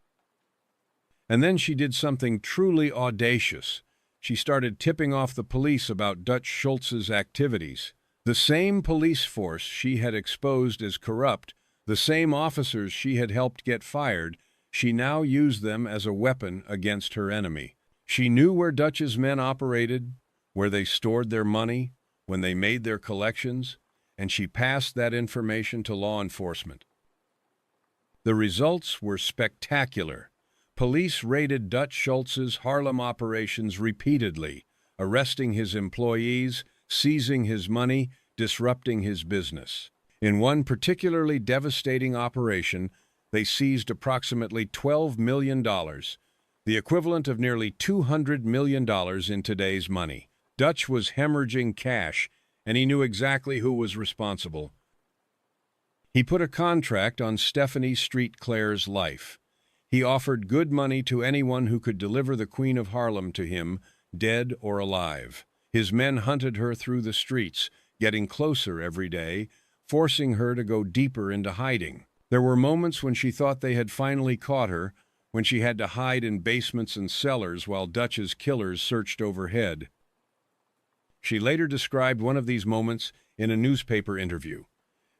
And then she did something truly audacious. She started tipping off the police about Dutch Schultz's activities. The same police force she had exposed as corrupt, the same officers she had helped get fired, she now used them as a weapon against her enemy. She knew where Dutch's men operated, where they stored their money, when they made their collections, and she passed that information to law enforcement. The results were spectacular. Police raided Dutch Schultz's Harlem operations repeatedly, arresting his employees, seizing his money, disrupting his business. In one particularly devastating operation, they seized approximately $12 million, the equivalent of nearly $200 million in today's money. Dutch was hemorrhaging cash, and he knew exactly who was responsible. He put a contract on Stephanie Street Clair's life. He offered good money to anyone who could deliver the Queen of Harlem to him, dead or alive. His men hunted her through the streets, getting closer every day, forcing her to go deeper into hiding. There were moments when she thought they had finally caught her, when she had to hide in basements and cellars while Dutch's killers searched overhead. She later described one of these moments in a newspaper interview.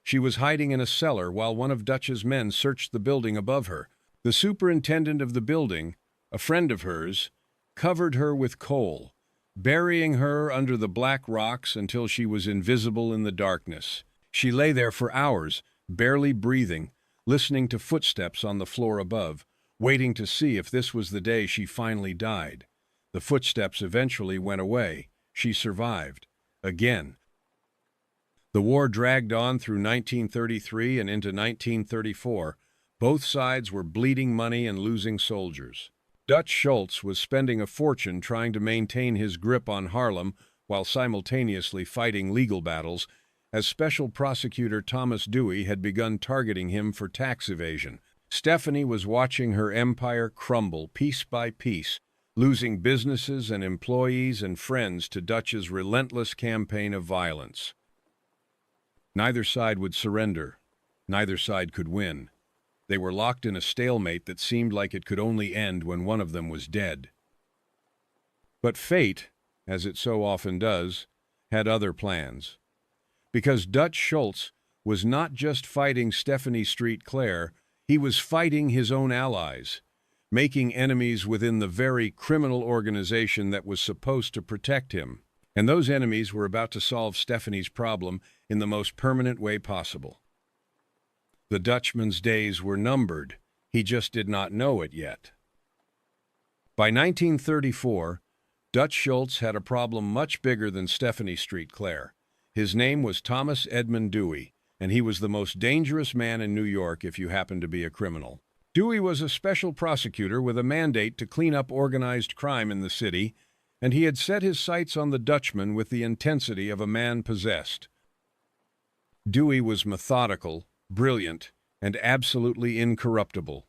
She was hiding in a cellar while one of Dutch's men searched the building above her. The superintendent of the building, a friend of hers, covered her with coal, burying her under the black rocks until she was invisible in the darkness. She lay there for hours, barely breathing, listening to footsteps on the floor above, waiting to see if this was the day she finally died. The footsteps eventually went away. She survived. Again. The war dragged on through 1933 and into 1934. Both sides were bleeding money and losing soldiers. Dutch Schultz was spending a fortune trying to maintain his grip on Harlem while simultaneously fighting legal battles, as Special Prosecutor Thomas Dewey had begun targeting him for tax evasion. Stephanie was watching her empire crumble piece by piece, losing businesses and employees and friends to Dutch's relentless campaign of violence. Neither side would surrender. Neither side could win. They were locked in a stalemate that seemed like it could only end when one of them was dead. But fate, as it so often does, had other plans. Because Dutch Schultz was not just fighting Stephanie Street Clair, he was fighting his own allies, making enemies within the very criminal organization that was supposed to protect him. And those enemies were about to solve Stephanie's problem in the most permanent way possible. The Dutchman's days were numbered. He just did not know it yet. By 1934, Dutch Schultz had a problem much bigger than Stephanie Street Clair. His name was Thomas Edmund Dewey, and he was the most dangerous man in New York if you happened to be a criminal. Dewey was a special prosecutor with a mandate to clean up organized crime in the city, and he had set his sights on the Dutchman with the intensity of a man possessed. Dewey was methodical, brilliant, and absolutely incorruptible.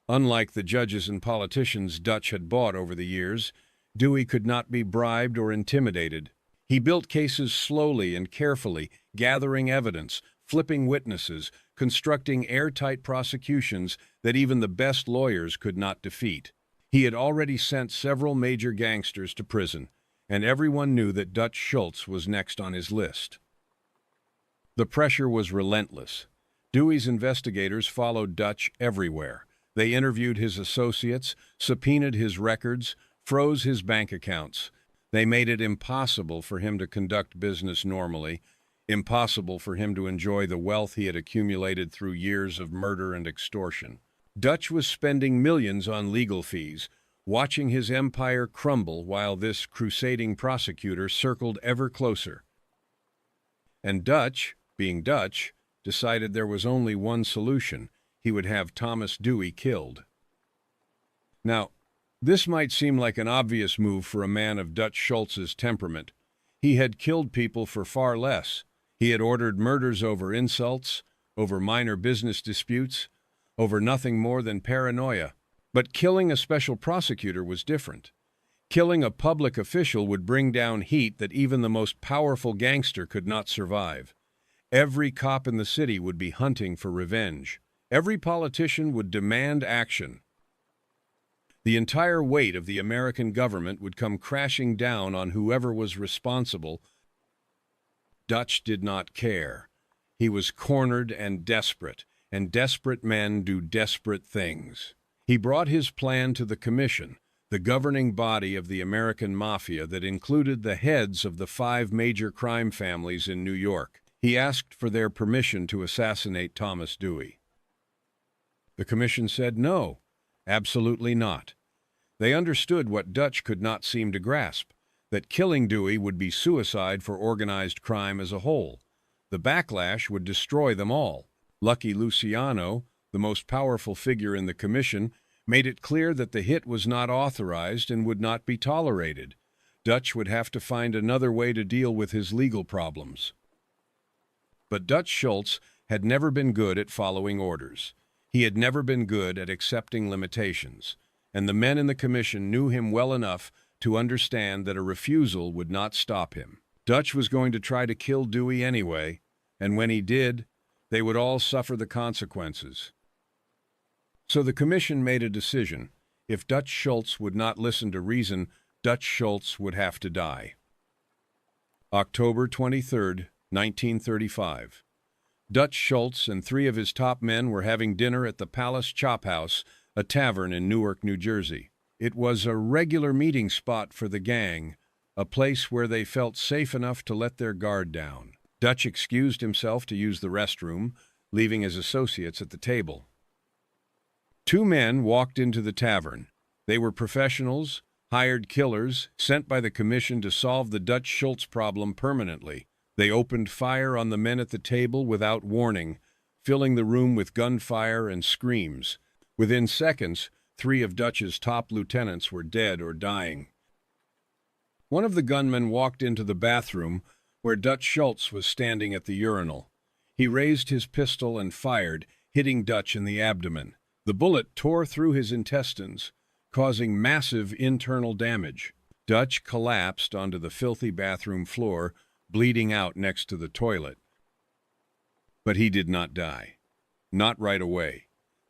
Unlike the judges and politicians Dutch had bought over the years, Dewey could not be bribed or intimidated. He built cases slowly and carefully, gathering evidence, flipping witnesses, constructing airtight prosecutions that even the best lawyers could not defeat. He had already sent several major gangsters to prison, and everyone knew that Dutch Schultz was next on his list. The pressure was relentless. Dewey's investigators followed Dutch everywhere. They interviewed his associates, subpoenaed his records, froze his bank accounts. They made it impossible for him to conduct business normally, impossible for him to enjoy the wealth he had accumulated through years of murder and extortion. Dutch was spending millions on legal fees, watching his empire crumble while this crusading prosecutor circled ever closer. And Dutch, being Dutch, decided there was only one solution. He would have Thomas Dewey killed. Now, this might seem like an obvious move for a man of Dutch Schultz's temperament. He had killed people for far less. He had ordered murders over insults, over minor business disputes, over nothing more than paranoia. But killing a special prosecutor was different. Killing a public official would bring down heat that even the most powerful gangster could not survive. Every cop in the city would be hunting for revenge. Every politician would demand action. The entire weight of the American government would come crashing down on whoever was responsible. Dutch did not care. He was cornered and desperate men do desperate things. He brought his plan to the Commission, the governing body of the American Mafia that included the heads of the 5 major crime families in New York. He asked for their permission to assassinate Thomas Dewey. The Commission said no. Absolutely not. They understood what Dutch could not seem to grasp, that killing Dewey would be suicide for organized crime as a whole. The backlash would destroy them all. Lucky Luciano, the most powerful figure in the commission, made it clear that the hit was not authorized and would not be tolerated. Dutch would have to find another way to deal with his legal problems. But Dutch Schultz had never been good at following orders. He had never been good at accepting limitations, and the men in the commission knew him well enough to understand that a refusal would not stop him. Dutch was going to try to kill Dewey anyway, and when he did, they would all suffer the consequences. So the commission made a decision. If Dutch Schultz would not listen to reason, Dutch Schultz would have to die. October 23, 1935. Dutch Schultz and 3 of his top men were having dinner at the Palace Chop House, a tavern in Newark, New Jersey. It was a regular meeting spot for the gang, a place where they felt safe enough to let their guard down. Dutch excused himself to use the restroom, leaving his associates at the table. 2 men walked into the tavern. They were professionals, hired killers, sent by the commission to solve the Dutch Schultz problem permanently. They opened fire on the men at the table without warning, filling the room with gunfire and screams. Within seconds, 3 of Dutch's top lieutenants were dead or dying. One of the gunmen walked into the bathroom where Dutch Schultz was standing at the urinal. He raised his pistol and fired, hitting Dutch in the abdomen. The bullet tore through his intestines, causing massive internal damage. Dutch collapsed onto the filthy bathroom floor, bleeding out next to the toilet. But he did not die. Not right away.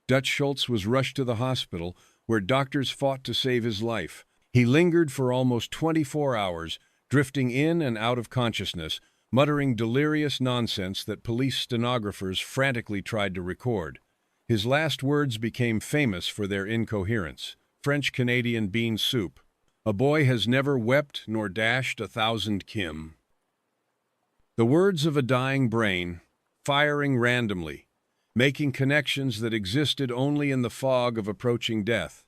Dutch Schultz was rushed to the hospital, where doctors fought to save his life. He lingered for almost 24 hours, drifting in and out of consciousness, muttering delirious nonsense that police stenographers frantically tried to record. His last words became famous for their incoherence. French-Canadian bean soup. A boy has never wept nor dashed 1,000 kim. The words of a dying brain, firing randomly, making connections that existed only in the fog of approaching death.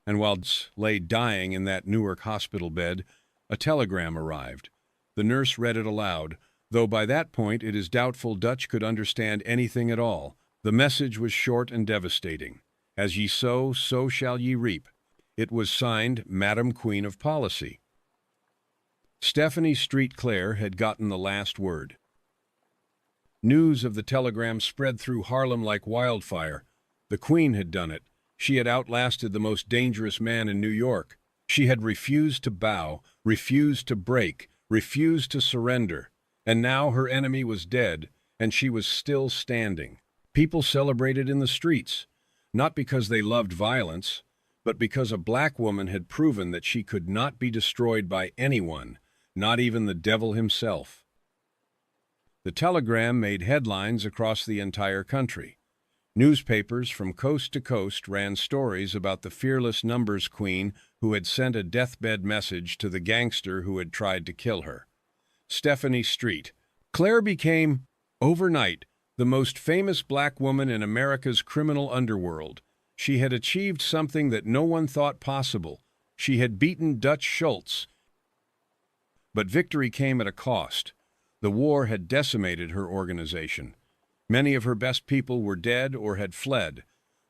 And while Dutch lay dying in that Newark hospital bed, a telegram arrived. The nurse read it aloud, though by that point it is doubtful Dutch could understand anything at all. The message was short and devastating. As ye sow, so shall ye reap. It was signed Madame Queen of Policy. Stephanie Street Clair had gotten the last word. News of the telegram spread through Harlem like wildfire. The Queen had done it. She had outlasted the most dangerous man in New York. She had refused to bow, refused to break, refused to surrender, and now her enemy was dead, and she was still standing. People celebrated in the streets, not because they loved violence, but because a black woman had proven that she could not be destroyed by anyone, not even the devil himself. The telegram made headlines across the entire country. Newspapers from coast to coast ran stories about the fearless numbers queen who had sent a deathbed message to the gangster who had tried to kill her. Stephanie Street. Claire became, overnight, the most famous black woman in America's criminal underworld. She had achieved something that no one thought possible. She had beaten Dutch Schultz. But victory came at a cost. The war had decimated her organization. Many of her best people were dead or had fled.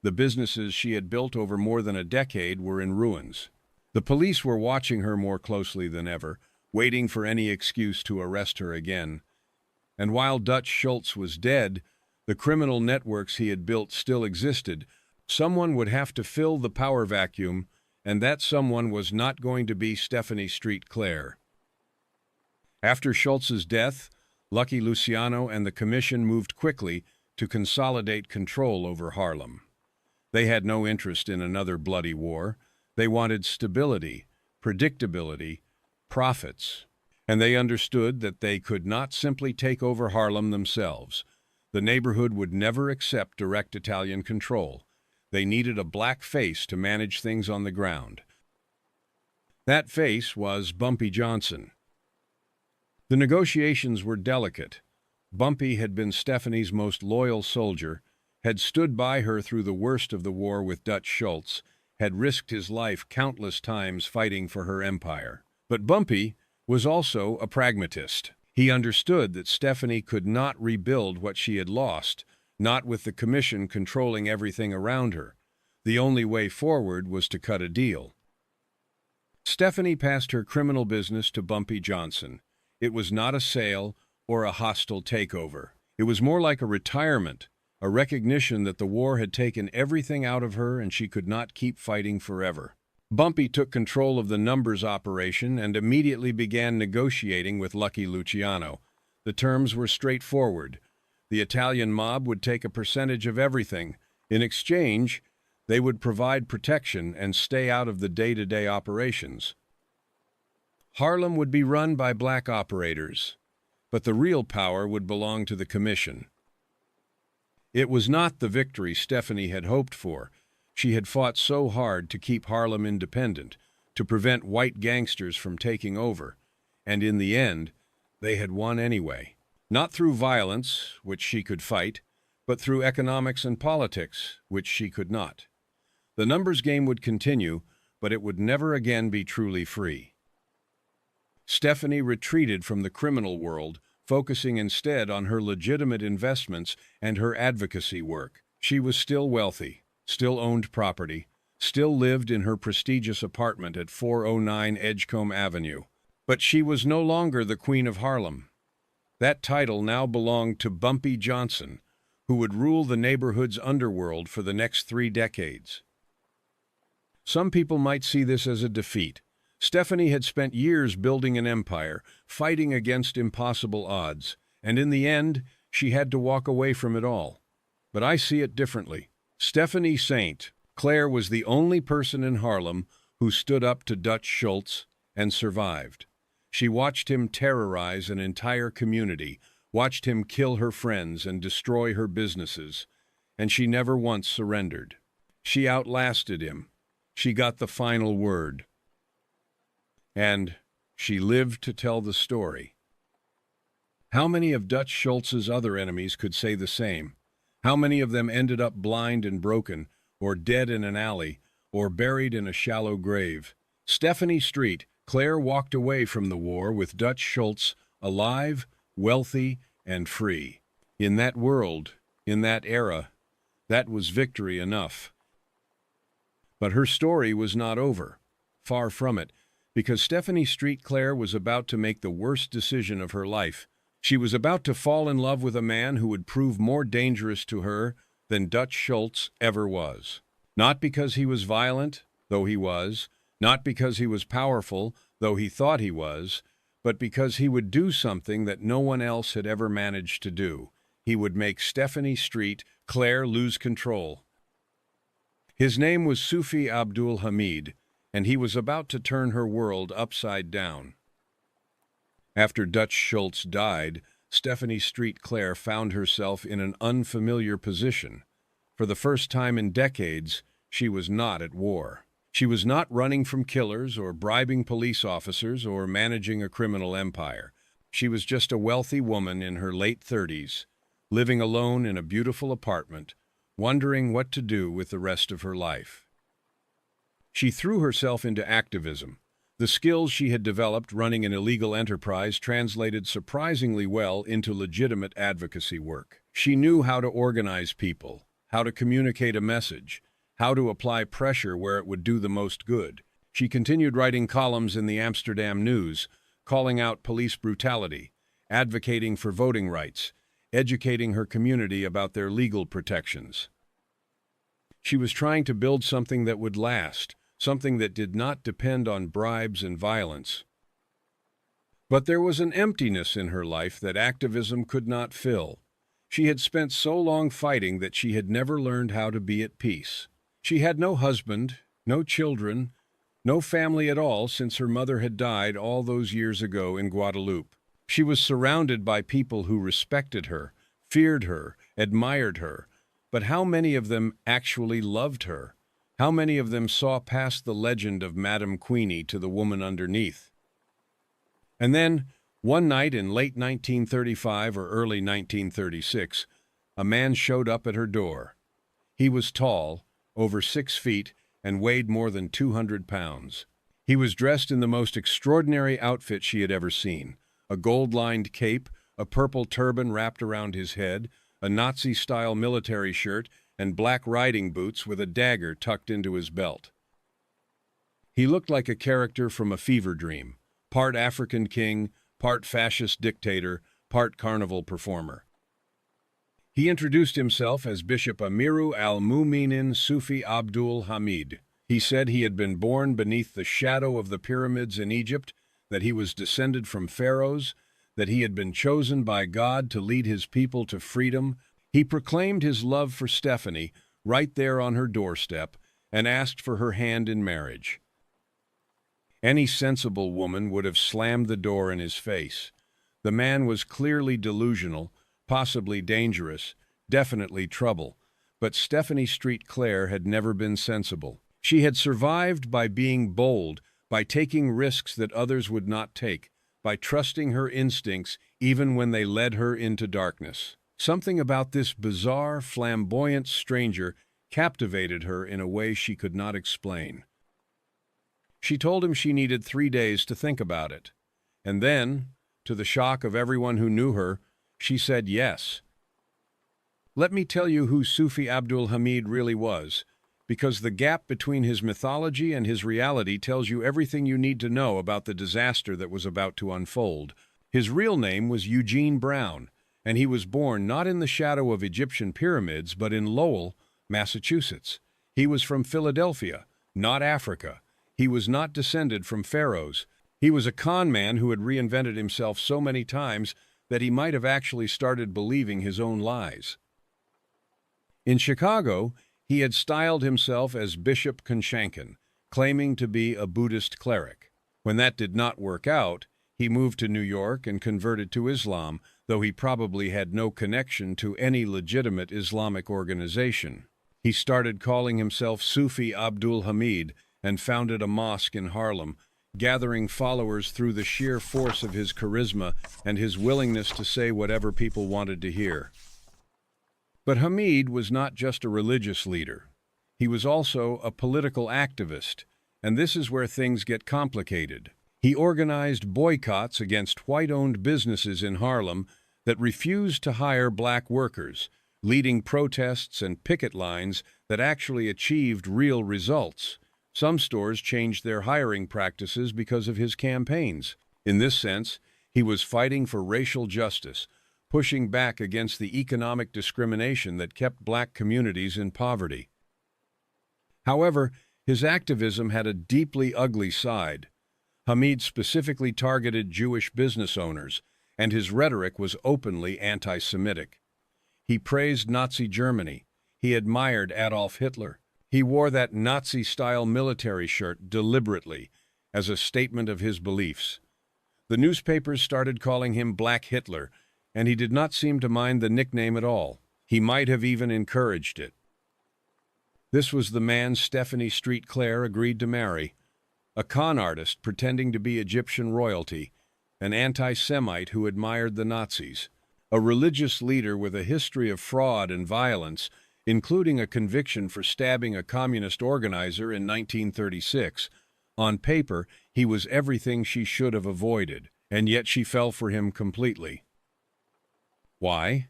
The businesses she had built over more than a decade were in ruins. The police were watching her more closely than ever, waiting for any excuse to arrest her again. And while Dutch Schultz was dead, the criminal networks he had built still existed. Someone would have to fill the power vacuum, and that someone was not going to be Stephanie Street Clair. After Schultz's death, Lucky Luciano and the Commission moved quickly to consolidate control over Harlem. They had no interest in another bloody war. They wanted stability, predictability, profits. And they understood that they could not simply take over Harlem themselves. The neighborhood would never accept direct Italian control. They needed a black face to manage things on the ground. That face was Bumpy Johnson. The negotiations were delicate. Bumpy had been Stephanie's most loyal soldier, had stood by her through the worst of the war with Dutch Schultz, had risked his life countless times fighting for her empire. But Bumpy was also a pragmatist. He understood that Stephanie could not rebuild what she had lost, not with the Commission controlling everything around her. The only way forward was to cut a deal. Stephanie passed her criminal business to Bumpy Johnson. It was not a sale or a hostile takeover. It was more like a retirement, a recognition that the war had taken everything out of her and she could not keep fighting forever. Bumpy took control of the numbers operation and immediately began negotiating with Lucky Luciano. The terms were straightforward. The Italian mob would take a percentage of everything. In exchange, they would provide protection and stay out of the day-to-day operations. Harlem would be run by black operators, but the real power would belong to the Commission. It was not the victory Stephanie had hoped for. She had fought so hard to keep Harlem independent, to prevent white gangsters from taking over, and in the end, they had won anyway. Not through violence, which she could fight, but through economics and politics, which she could not. The numbers game would continue, but it would never again be truly free. Stephanie retreated from the criminal world, focusing instead on her legitimate investments and her advocacy work. She was still wealthy, still owned property, still lived in her prestigious apartment at 409 Edgecombe Avenue. But she was no longer the Queen of Harlem. That title now belonged to Bumpy Johnson, who would rule the neighborhood's underworld for the next 3 decades. Some people might see this as a defeat. Stephanie had spent years building an empire, fighting against impossible odds, and in the end, she had to walk away from it all. But I see it differently. Stephanie St. Clair was the only person in Harlem who stood up to Dutch Schultz and survived. She watched him terrorize an entire community, watched him kill her friends and destroy her businesses, and she never once surrendered. She outlasted him. She got the final word. And she lived to tell the story. How many of Dutch Schultz's other enemies could say the same? How many of them ended up blind and broken, or dead in an alley, or buried in a shallow grave? Stephanie Street Clair walked away from the war with Dutch Schultz alive, wealthy, and free. In that world, in that era, that was victory enough. But her story was not over. Far from it. Because Stephanie Street Clair was about to make the worst decision of her life. She was about to fall in love with a man who would prove more dangerous to her than Dutch Schultz ever was. Not because he was violent, though he was, Not because he was powerful, though he thought he was, but because he would do something that no one else had ever managed to do. He would make Stephanie Street, Clair, lose control. His name was Sufi Abdul Hamid, and he was about to turn her world upside down. After Dutch Schultz died, Stephanie Street Clair found herself in an unfamiliar position. For the first time in decades, she was not at war. She was not running from killers or bribing police officers or managing a criminal empire. She was just a wealthy woman in her late 30s, living alone in a beautiful apartment, wondering what to do with the rest of her life. She threw herself into activism. The skills she had developed running an illegal enterprise translated surprisingly well into legitimate advocacy work. She knew how to organize people, how to communicate a message, how to apply pressure where it would do the most good. She continued writing columns in the Amsterdam News, calling out police brutality, advocating for voting rights, educating her community about their legal protections. She was trying to build something that would last, something that did not depend on bribes and violence. But there was an emptiness in her life that activism could not fill. She had spent so long fighting that she had never learned how to be at peace. She had no husband, no children, no family at all since her mother had died all those years ago in Guadeloupe. She was surrounded by people who respected her, feared her, admired her, but how many of them actually loved her? How many of them saw past the legend of Madame Queenie to the woman underneath? And then, one night in late 1935 or early 1936, a man showed up at her door. He was tall, over 6 feet, and weighed more than 200 pounds. He was dressed in the most extraordinary outfit she had ever seen: a gold-lined cape, a purple turban wrapped around his head, a Nazi-style military shirt, and black riding boots with a dagger tucked into his belt. He looked like a character from a fever dream, part African king, part fascist dictator, part carnival performer. He introduced himself as Bishop Amiru al-Mu'minin Sufi Abdul Hamid. He said he had been born beneath the shadow of the pyramids in Egypt, that he was descended from pharaohs, that he had been chosen by God to lead his people to freedom. He proclaimed his love for Stephanie right there on her doorstep and asked for her hand in marriage. Any sensible woman would have slammed the door in his face. The man was clearly delusional, possibly dangerous, definitely trouble. But Stephanie Street Clair had never been sensible. She had survived by being bold, by taking risks that others would not take, by trusting her instincts even when they led her into darkness. Something about this bizarre, flamboyant stranger captivated her in a way she could not explain. She told him she needed 3 days to think about it. And then, to the shock of everyone who knew her, she said yes. Let me tell you who Sufi Abdul Hamid really was, because the gap between his mythology and his reality tells you everything you need to know about the disaster that was about to unfold. His real name was Eugene Brown, and he was born not in the shadow of Egyptian pyramids, but in Lowell, Massachusetts. He was from Philadelphia, not Africa. He was not descended from pharaohs. He was a con man who had reinvented himself so many times that he might have actually started believing his own lies. In Chicago, he had styled himself as Bishop Conshankin, claiming to be a Buddhist cleric. When that did not work out, he moved to New York and converted to Islam, though he probably had no connection to any legitimate Islamic organization. He started calling himself Sufi Abdul Hamid and founded a mosque in Harlem, gathering followers through the sheer force of his charisma and his willingness to say whatever people wanted to hear. But Hamid was not just a religious leader. He was also a political activist, and this is where things get complicated. He organized boycotts against white-owned businesses in Harlem that refused to hire black workers, leading protests and picket lines that actually achieved real results. Some stores changed their hiring practices because of his campaigns. In this sense, he was fighting for racial justice, pushing back against the economic discrimination that kept black communities in poverty. However, His activism had a deeply ugly side. Hamid specifically targeted Jewish business owners, and his rhetoric was openly anti-Semitic. He praised Nazi Germany. He admired Adolf Hitler. He wore that Nazi-style military shirt deliberately as a statement of his beliefs. The newspapers started calling him Black Hitler, and he did not seem to mind the nickname at all. He might have even encouraged it. This was the man Stephanie Street Clair agreed to marry, a con artist pretending to be Egyptian royalty, an anti-Semite who admired the Nazis, a religious leader with a history of fraud and violence, including a conviction for stabbing a communist organizer in 1936. On paper, he was everything she should have avoided, and yet she fell for him completely. Why?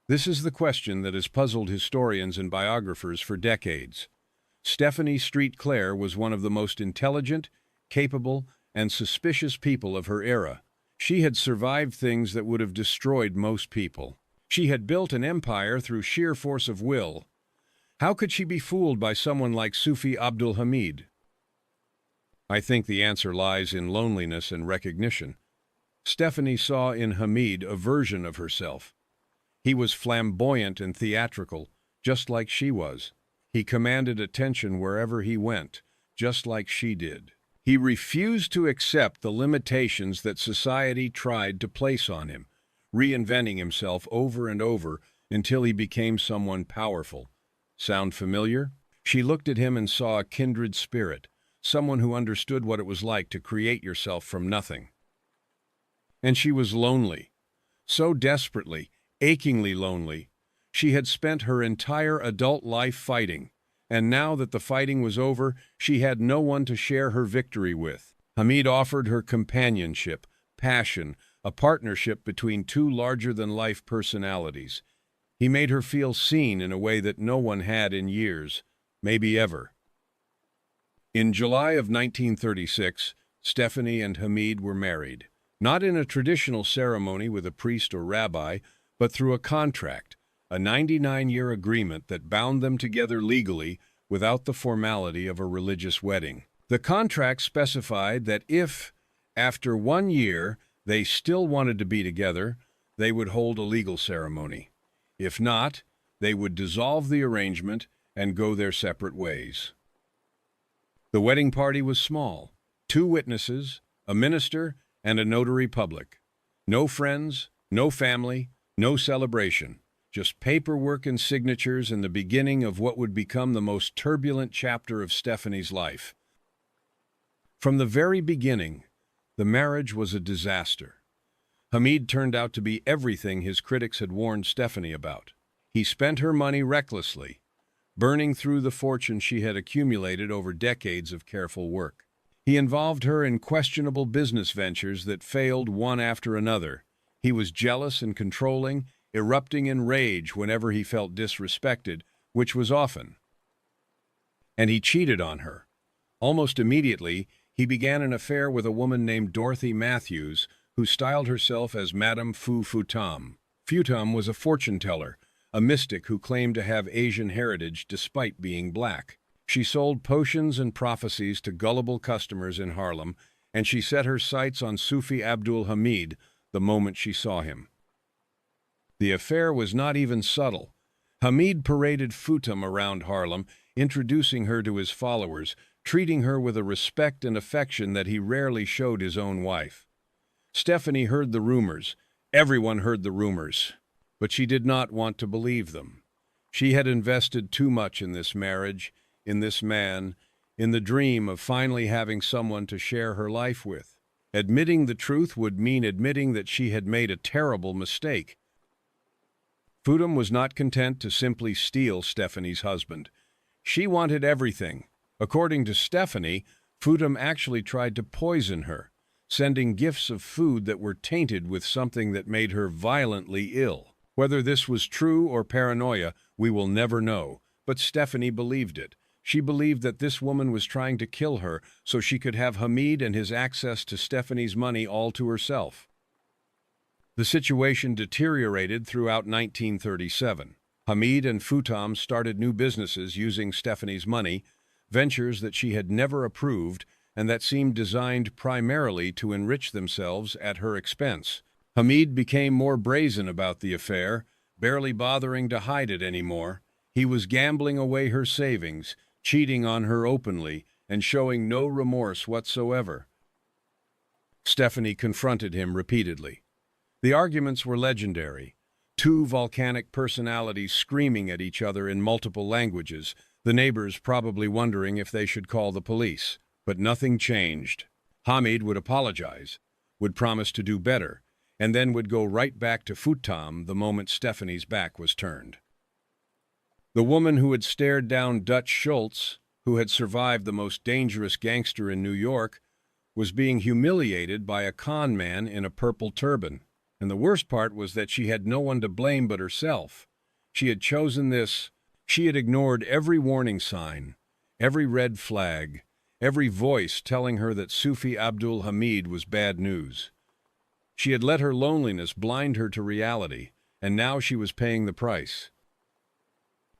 This is the question that has puzzled historians and biographers for decades. Stephanie Street Clair was one of the most intelligent, capable, and suspicious people of her era. She had survived things that would have destroyed most people. She had built an empire through sheer force of will. How could she be fooled by someone like Sufi Abdul Hamid? I think the answer lies in loneliness and recognition. Stephanie saw in Hamid a version of herself. He was flamboyant and theatrical, just like she was. He commanded attention wherever he went, just like she did. He refused to accept the limitations that society tried to place on him, reinventing himself over and over until he became someone powerful. Sound familiar? She looked at him and saw a kindred spirit, someone who understood what it was like to create yourself from nothing. And she was lonely, so desperately, achingly lonely. She had spent her entire adult life fighting, and now that the fighting was over, she had no one to share her victory with. Hamid offered her companionship, passion, a partnership between two larger-than-life personalities. He made her feel seen in a way that no one had in years, maybe ever. In July of 1936, Stephanie and Hamid were married, not in a traditional ceremony with a priest or rabbi, but through a contract, a 99-year agreement that bound them together legally without the formality of a religious wedding. The contract specified that if, after 1 year, they still wanted to be together, they would hold a legal ceremony. If not, they would dissolve the arrangement and go their separate ways. The wedding party was small. 2 witnesses, a minister, and a notary public. No friends, no family, no celebration. Just paperwork and signatures and the beginning of what would become the most turbulent chapter of Stephanie's life. From the very beginning, the marriage was a disaster. Hamid turned out to be everything his critics had warned Stephanie about. He spent her money recklessly, burning through the fortune she had accumulated over decades of careful work. He involved her in questionable business ventures that failed one after another. He was jealous and controlling, erupting in rage whenever he felt disrespected, which was often. And he cheated on her. Almost immediately, he began an affair with a woman named Dorothy Matthews, who styled herself as Madame Futam. Futam was a fortune teller, a mystic who claimed to have Asian heritage despite being black. She sold potions and prophecies to gullible customers in Harlem, and she set her sights on Sufi Abdul Hamid the moment she saw him. The affair was not even subtle. Hamid paraded Futam around Harlem, introducing her to his followers, treating her with a respect and affection that he rarely showed his own wife. Stephanie heard the rumors. Everyone heard the rumors. But she did not want to believe them. She had invested too much in this marriage, in this man, in the dream of finally having someone to share her life with. Admitting the truth would mean admitting that she had made a terrible mistake. Futam was not content to simply steal Stephanie's husband. She wanted everything. According to Stephanie, Futam actually tried to poison her, sending gifts of food that were tainted with something that made her violently ill. Whether this was true or paranoia, we will never know, but Stephanie believed it. She believed that this woman was trying to kill her so she could have Hamid and his access to Stephanie's money all to herself. The situation deteriorated throughout 1937. Hamid and Futam started new businesses using Stephanie's money, ventures that she had never approved and that seemed designed primarily to enrich themselves at her expense. Hamid became more brazen about the affair, barely bothering to hide it anymore. He was gambling away her savings, cheating on her openly, and showing no remorse whatsoever. Stephanie confronted him repeatedly. The arguments were legendary. Two volcanic personalities screaming at each other in multiple languages, the neighbors probably wondering if they should call the police. But nothing changed. Hamid would apologize, would promise to do better, and then would go right back to Futam the moment Stephanie's back was turned. The woman who had stared down Dutch Schultz, who had survived the most dangerous gangster in New York, was being humiliated by a con man in a purple turban. And the worst part was that she had no one to blame but herself. She had chosen this. She had ignored every warning sign, every red flag, every voice telling her that Sufi Abdul Hamid was bad news. She had let her loneliness blind her to reality, and now she was paying the price.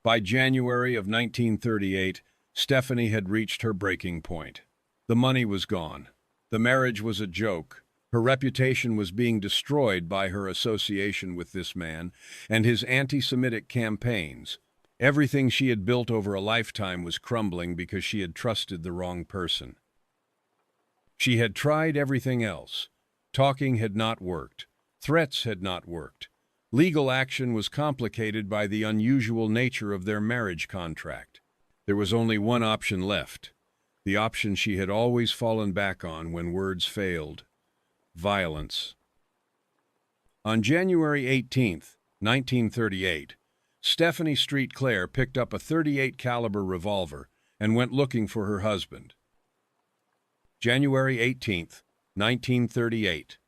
By January of 1938, Stephanie had reached her breaking point. The money was gone. The marriage was a joke. Her reputation was being destroyed by her association with this man and his anti-Semitic campaigns. Everything she had built over a lifetime was crumbling because she had trusted the wrong person. She had tried everything else. Talking had not worked. Threats had not worked. Legal action was complicated by the unusual nature of their marriage contract. There was only one option left, the option she had always fallen back on when words failed: violence. On January 18, 1938, Stephanie Street Clair picked up a .38 caliber revolver and went looking for her husband. January 18, 1938.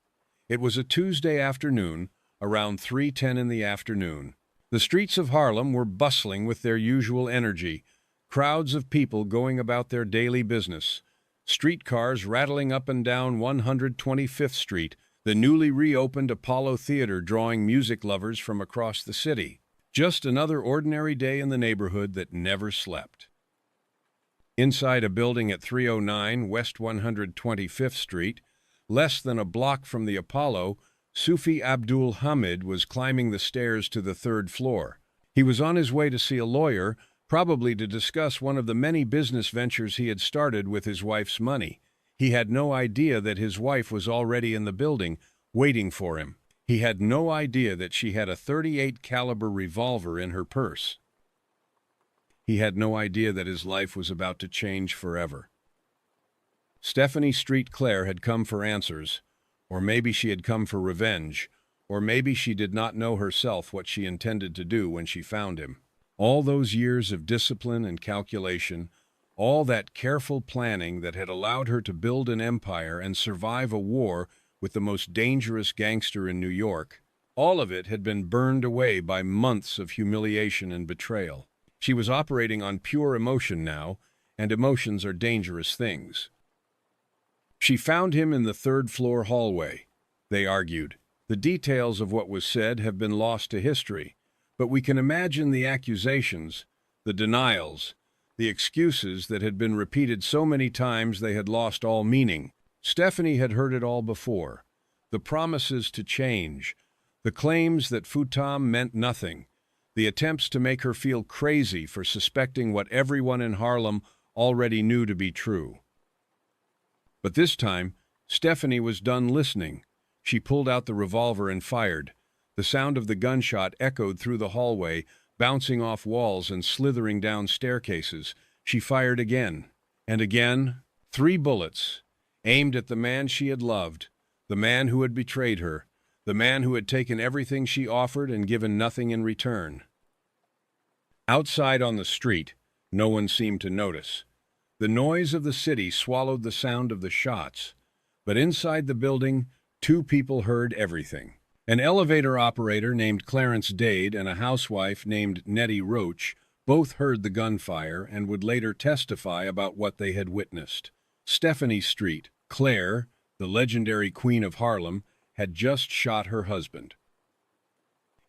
It was a Tuesday afternoon, around 3:10 in the afternoon. The streets of Harlem were bustling with their usual energy, crowds of people going about their daily business, streetcars rattling up and down 125th Street, the newly reopened Apollo Theater drawing music lovers from across the city. Just another ordinary day in the neighborhood that never slept. Inside a building at 309 West 125th Street, less than a block from the Apollo, Sufi Abdul Hamid was climbing the stairs to the third floor. He was on his way to see a lawyer, probably to discuss one of the many business ventures he had started with his wife's money. He had no idea that his wife was already in the building, waiting for him. He had no idea that she had a .38 caliber revolver in her purse. He had no idea that his life was about to change forever. Stephanie Street Clair had come for answers, or maybe she had come for revenge, or maybe she did not know herself what she intended to do when she found him. All those years of discipline and calculation, all that careful planning that had allowed her to build an empire and survive a war with the most dangerous gangster in New York, all of it had been burned away by months of humiliation and betrayal. She was operating on pure emotion now, and emotions are dangerous things. She found him in the third-floor hallway. They argued. The details of what was said have been lost to history, but we can imagine the accusations, the denials, the excuses that had been repeated so many times they had lost all meaning. Stephanie had heard it all before. The promises to change, the claims that Futam meant nothing, the attempts to make her feel crazy for suspecting what everyone in Harlem already knew to be true. But this time, Stephanie was done listening. She pulled out the revolver and fired. The sound of the gunshot echoed through the hallway, bouncing off walls and slithering down staircases. She fired again, and again, 3 bullets, aimed at the man she had loved, the man who had betrayed her, the man who had taken everything she offered and given nothing in return. Outside on the street, no one seemed to notice. The noise of the city swallowed the sound of the shots, but inside the building, 2 people heard everything. An elevator operator named Clarence Dade and a housewife named Nettie Roach both heard the gunfire and would later testify about what they had witnessed. Stephanie Street Clair, the legendary Queen of Harlem, had just shot her husband.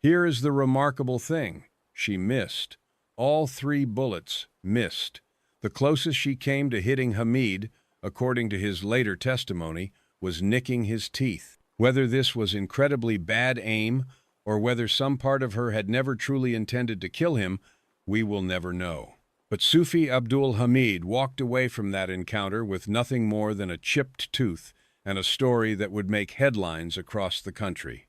Here is the remarkable thing. She missed. All 3 bullets missed. The closest she came to hitting Hamid, according to his later testimony, was nicking his teeth. Whether this was incredibly bad aim or whether some part of her had never truly intended to kill him, we will never know. But Sufi Abdul Hamid walked away from that encounter with nothing more than a chipped tooth and a story that would make headlines across the country.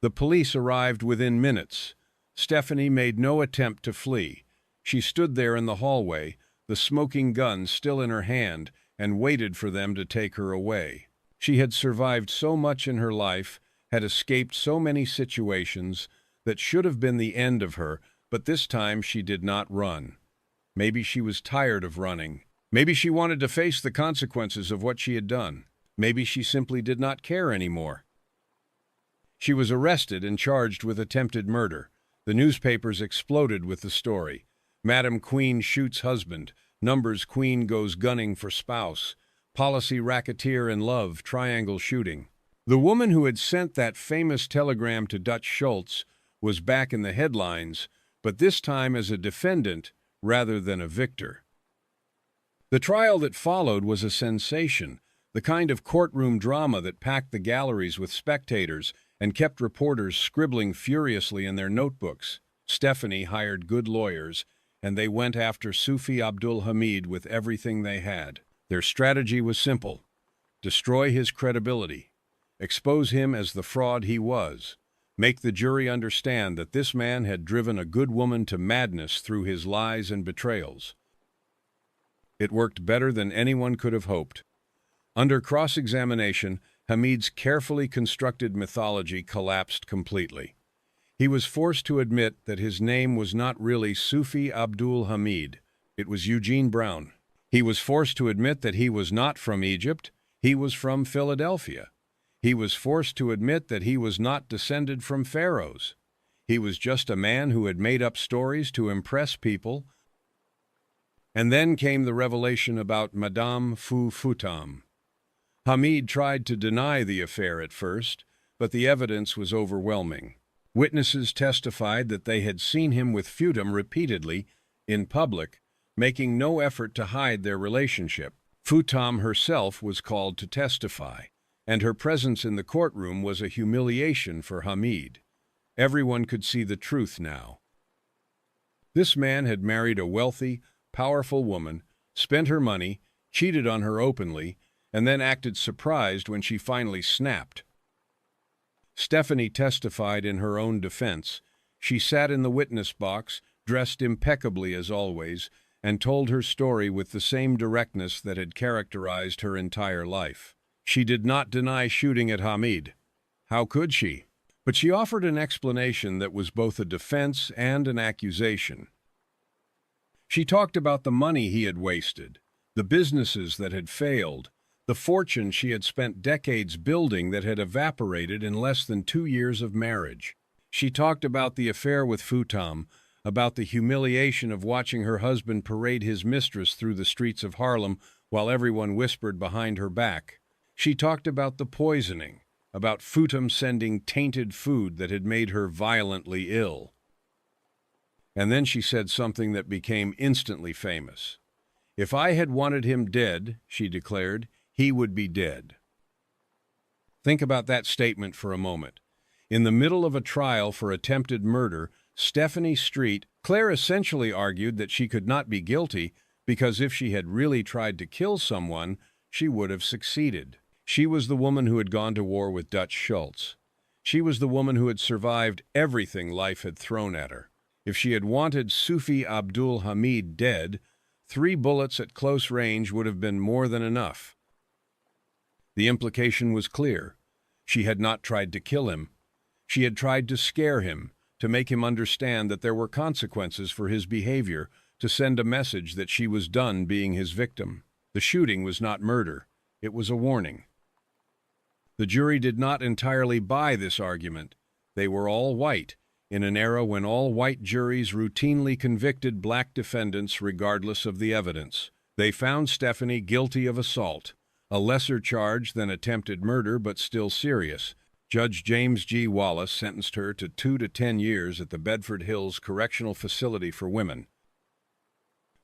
The police arrived within minutes. Stephanie made no attempt to flee. She stood there in the hallway, the smoking gun still in her hand, and waited for them to take her away. She had survived so much in her life, had escaped so many situations that should have been the end of her, but this time she did not run. Maybe she was tired of running. Maybe she wanted to face the consequences of what she had done. Maybe she simply did not care anymore. She was arrested and charged with attempted murder. The newspapers exploded with the story. Madame Queen shoots husband. Numbers Queen goes gunning for spouse. Policy racketeer in love, triangle shooting. The woman who had sent that famous telegram to Dutch Schultz was back in the headlines, but this time as a defendant rather than a victor. The trial that followed was a sensation, the kind of courtroom drama that packed the galleries with spectators and kept reporters scribbling furiously in their notebooks. Stephanie hired good lawyers, and they went after Sufi Abdul Hamid with everything they had. Their strategy was simple: destroy his credibility, expose him as the fraud he was, make the jury understand that this man had driven a good woman to madness through his lies and betrayals. It worked better than anyone could have hoped. Under cross-examination, Hamid's carefully constructed mythology collapsed completely. He was forced to admit that his name was not really Sufi Abdul Hamid. It was Eugene Brown. He was forced to admit that he was not from Egypt. He was from Philadelphia. He was forced to admit that he was not descended from pharaohs. He was just a man who had made up stories to impress people. And then came the revelation about Madame Futam. Hamid tried to deny the affair at first, but the evidence was overwhelming. Witnesses testified that they had seen him with Futam repeatedly, in public, making no effort to hide their relationship. Futam herself was called to testify, and her presence in the courtroom was a humiliation for Hamid. Everyone could see the truth now. This man had married a wealthy, powerful woman, spent her money, cheated on her openly, and then acted surprised when she finally snapped. Stephanie testified in her own defense. She sat in the witness box, dressed impeccably as always, and told her story with the same directness that had characterized her entire life. She did not deny shooting at Hamid. How could she? But she offered an explanation that was both a defense and an accusation. She talked about the money he had wasted, the businesses that had failed, the fortune she had spent decades building that had evaporated in less than 2 years of marriage. She talked about the affair with Futam, about the humiliation of watching her husband parade his mistress through the streets of Harlem while everyone whispered behind her back. She talked about the poisoning, about Futam sending tainted food that had made her violently ill. And then she said something that became instantly famous. "If I had wanted him dead," she declared, "he would be dead." Think about that statement for a moment. In the middle of a trial for attempted murder, Stephanie Street, Clair essentially argued that she could not be guilty because if she had really tried to kill someone, she would have succeeded. She was the woman who had gone to war with Dutch Schultz. She was the woman who had survived everything life had thrown at her. If she had wanted Sufi Abdul Hamid dead, 3 bullets at close range would have been more than enough. The implication was clear. She had not tried to kill him. She had tried to scare him, to make him understand that there were consequences for his behavior, to send a message that she was done being his victim. The shooting was not murder. It was a warning. The jury did not entirely buy this argument. They were all white, in an era when all white juries routinely convicted black defendants regardless of the evidence. They found Stephanie guilty of assault, a lesser charge than attempted murder but still serious. Judge James G. Wallace sentenced her to 2 to 10 years at the Bedford Hills Correctional Facility for Women.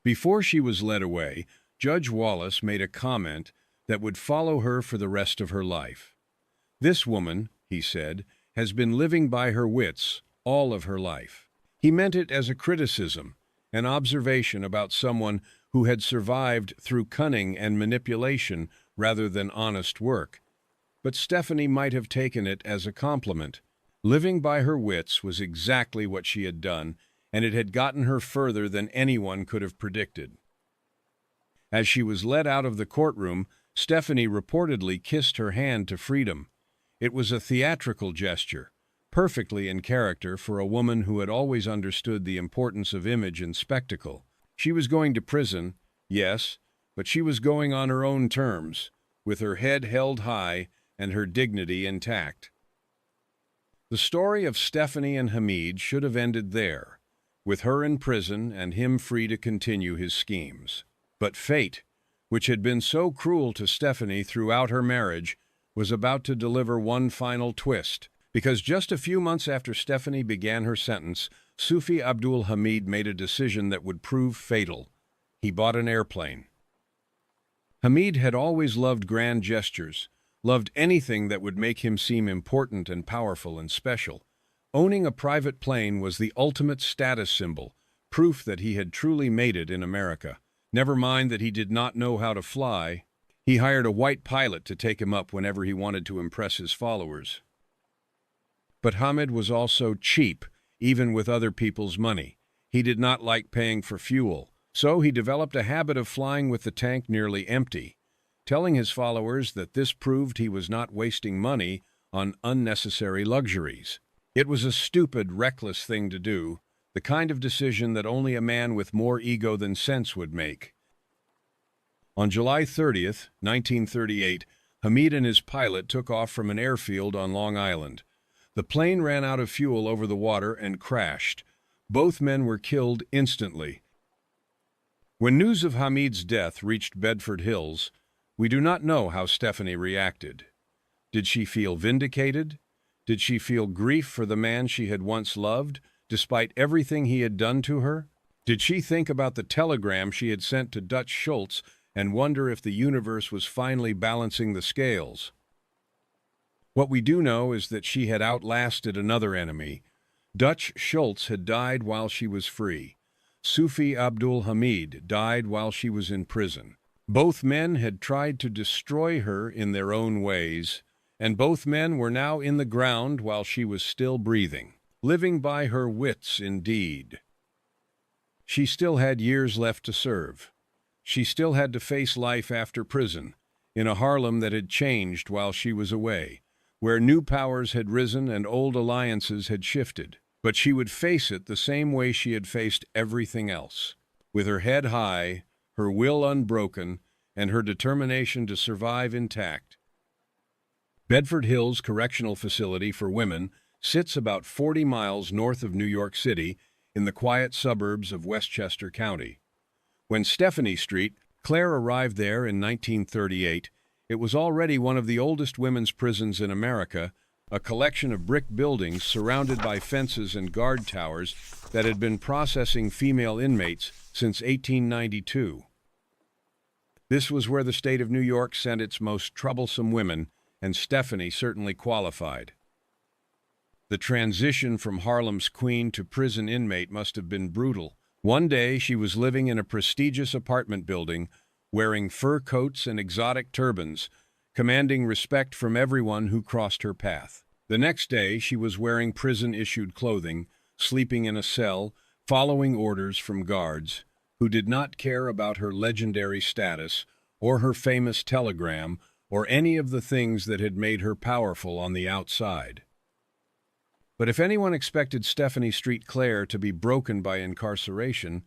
Before she was led away, Judge Wallace made a comment that would follow her for the rest of her life. "This woman," he said, "has been living by her wits all of her life." He meant it as a criticism, an observation about someone who had survived through cunning and manipulation rather than honest work. But Stephanie might have taken it as a compliment. Living by her wits was exactly what she had done, and it had gotten her further than anyone could have predicted. As she was led out of the courtroom, Stephanie reportedly kissed her hand to freedom. It was a theatrical gesture, perfectly in character for a woman who had always understood the importance of image and spectacle. She was going to prison, yes, but she was going on her own terms, with her head held high and her dignity intact. The story of Stephanie and Hamid should have ended there, with her in prison and him free to continue his schemes. But fate, which had been so cruel to Stephanie throughout her marriage, was about to deliver one final twist, because just a few months after Stephanie began her sentence, Sufi Abdul Hamid made a decision that would prove fatal. He bought an airplane. Hamid had always loved grand gestures, loved anything that would make him seem important and powerful and special. Owning a private plane was the ultimate status symbol, proof that he had truly made it in America. Never mind that he did not know how to fly. He hired a white pilot to take him up whenever he wanted to impress his followers. But Hamid was also cheap, even with other people's money. He did not like paying for fuel, so he developed a habit of flying with the tank nearly empty, telling his followers that this proved he was not wasting money on unnecessary luxuries. It was a stupid, reckless thing to do, the kind of decision that only a man with more ego than sense would make. On July 30th, 1938, Hamid and his pilot took off from an airfield on Long Island. The plane ran out of fuel over the water and crashed. Both men were killed instantly. When news of Hamid's death reached Bedford Hills, we do not know how Stephanie reacted. Did she feel vindicated? Did she feel grief for the man she had once loved, despite everything he had done to her? Did she think about the telegram she had sent to Dutch Schultz and wonder if the universe was finally balancing the scales? What we do know is that she had outlasted another enemy. Dutch Schultz had died while she was free. Sufi Abdul Hamid died while she was in prison. Both men had tried to destroy her in their own ways, and both men were now in the ground while she was still breathing. Living by her wits, indeed. She still had years left to serve. She still had to face life after prison, in a Harlem that had changed while she was away, where new powers had risen and old alliances had shifted. But she would face it the same way she had faced everything else, with her head high, her will unbroken, and her determination to survive intact. Bedford Hills Correctional Facility for Women sits about 40 miles north of New York City in the quiet suburbs of Westchester County. When Stephanie Street, Clair arrived there in 1938, it was already one of the oldest women's prisons in America, a collection of brick buildings surrounded by fences and guard towers that had been processing female inmates since 1892. This was where the state of New York sent its most troublesome women, and Stephanie certainly qualified. The transition from Harlem's queen to prison inmate must have been brutal. One day she was living in a prestigious apartment building, wearing fur coats and exotic turbans, commanding respect from everyone who crossed her path. The next day she was wearing prison-issued clothing, sleeping in a cell, following orders from guards, who did not care about her legendary status, or her famous telegram, or any of the things that had made her powerful on the outside. But if anyone expected Stephanie Street Clair to be broken by incarceration,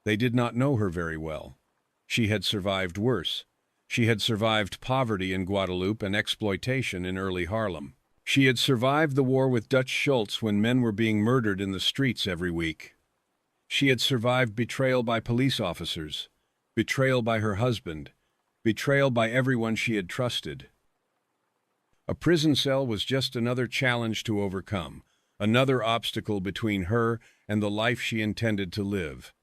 they did not know her very well. She had survived worse. She had survived poverty in Guadeloupe and exploitation in early Harlem. She had survived the war with Dutch Schultz when men were being murdered in the streets every week. She had survived betrayal by police officers, betrayal by her husband, betrayal by everyone she had trusted. A prison cell was just another challenge to overcome, another obstacle between her and the life she intended to live.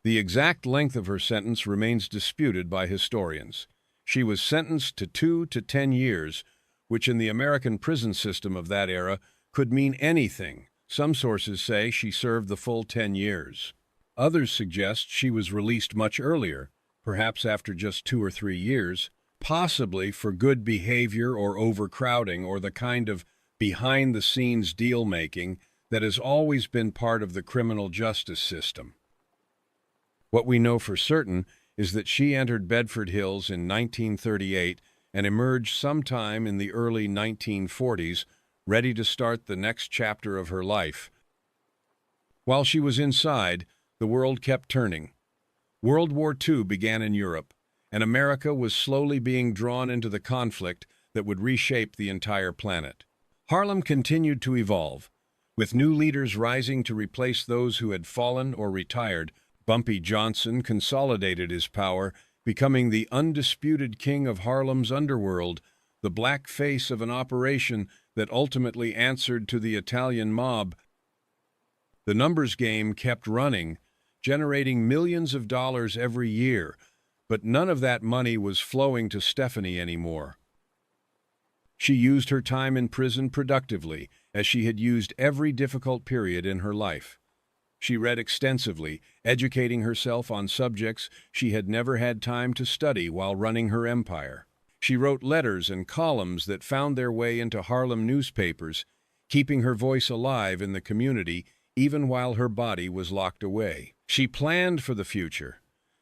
The exact length of her sentence remains disputed by historians. She was sentenced to 2 to 10 years, which in the American prison system of that era could mean anything. Some sources say she served the full 10 years. Others suggest she was released much earlier, perhaps after just 2 or 3 years, possibly for good behavior or overcrowding or the kind of behind-the-scenes deal-making that has always been part of the criminal justice system. What we know for certain is that she entered Bedford Hills in 1938 and emerged sometime in the early 1940s, ready to start the next chapter of her life. While she was inside, the world kept turning. World War II began in Europe, and America was slowly being drawn into the conflict that would reshape the entire planet. Harlem continued to evolve, with new leaders rising to replace those who had fallen or retired. Bumpy Johnson consolidated his power, becoming the undisputed king of Harlem's underworld, the black face of an operation that ultimately answered to the Italian mob. The numbers game kept running, generating millions of dollars every year, but none of that money was flowing to Stephanie anymore. She used her time in prison productively, as she had used every difficult period in her life. She read extensively, educating herself on subjects she had never had time to study while running her empire. She wrote letters and columns that found their way into Harlem newspapers, keeping her voice alive in the community even while her body was locked away. She planned for the future,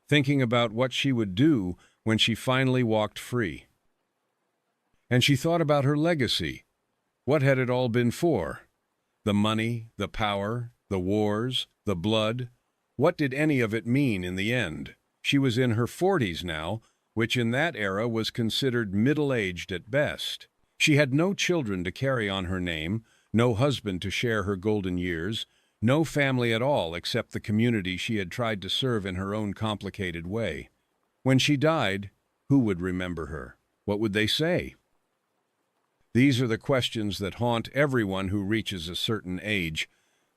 thinking about what she would do when she finally walked free. And she thought about her legacy. What had it all been for? The money, the power, the wars, the blood. What did any of it mean in the end? She was in her 40s now, which in that era was considered middle-aged at best. She had no children to carry on her name, no husband to share her golden years, no family at all except the community she had tried to serve in her own complicated way. When she died, who would remember her? What would they say? These are the questions that haunt everyone who reaches a certain age,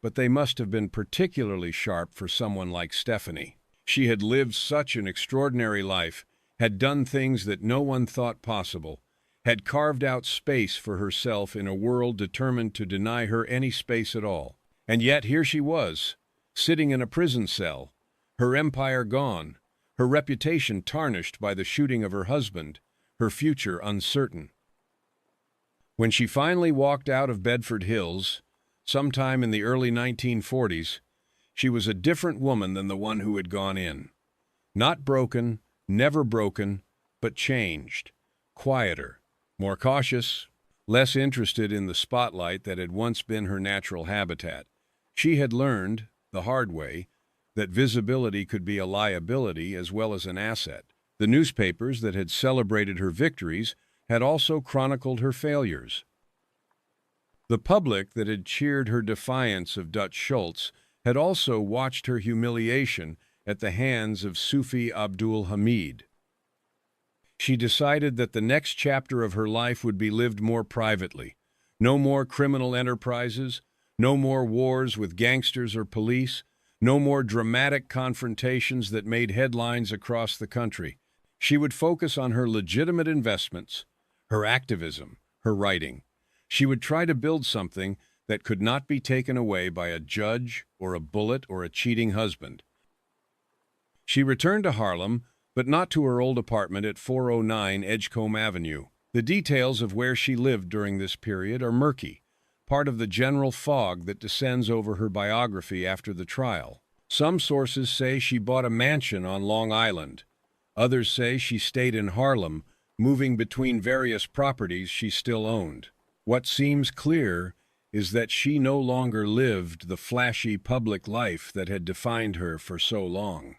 but they must have been particularly sharp for someone like Stephanie. She had lived such an extraordinary life, had done things that no one thought possible, had carved out space for herself in a world determined to deny her any space at all. And yet here she was, sitting in a prison cell, her empire gone, her reputation tarnished by the shooting of her husband, her future uncertain. When she finally walked out of Bedford Hills, sometime in the early 1940s, she was a different woman than the one who had gone in. Not broken, never broken, but changed, quieter, more cautious, less interested in the spotlight that had once been her natural habitat. She had learned, the hard way, that visibility could be a liability as well as an asset. The newspapers that had celebrated her victories had also chronicled her failures. The public that had cheered her defiance of Dutch Schultz had also watched her humiliation at the hands of Sufi Abdul Hamid. She decided that the next chapter of her life would be lived more privately. No more criminal enterprises, no more wars with gangsters or police, no more dramatic confrontations that made headlines across the country. She would focus on her legitimate investments, her activism, her writing. She would try to build something that could not be taken away by a judge or a bullet or a cheating husband. She returned to Harlem, but not to her old apartment at 409 Edgecombe Avenue. The details of where she lived during this period are murky, part of the general fog that descends over her biography after the trial. Some sources say she bought a mansion on Long Island. Others say she stayed in Harlem, moving between various properties she still owned. What seems clear is that she no longer lived the flashy public life that had defined her for so long.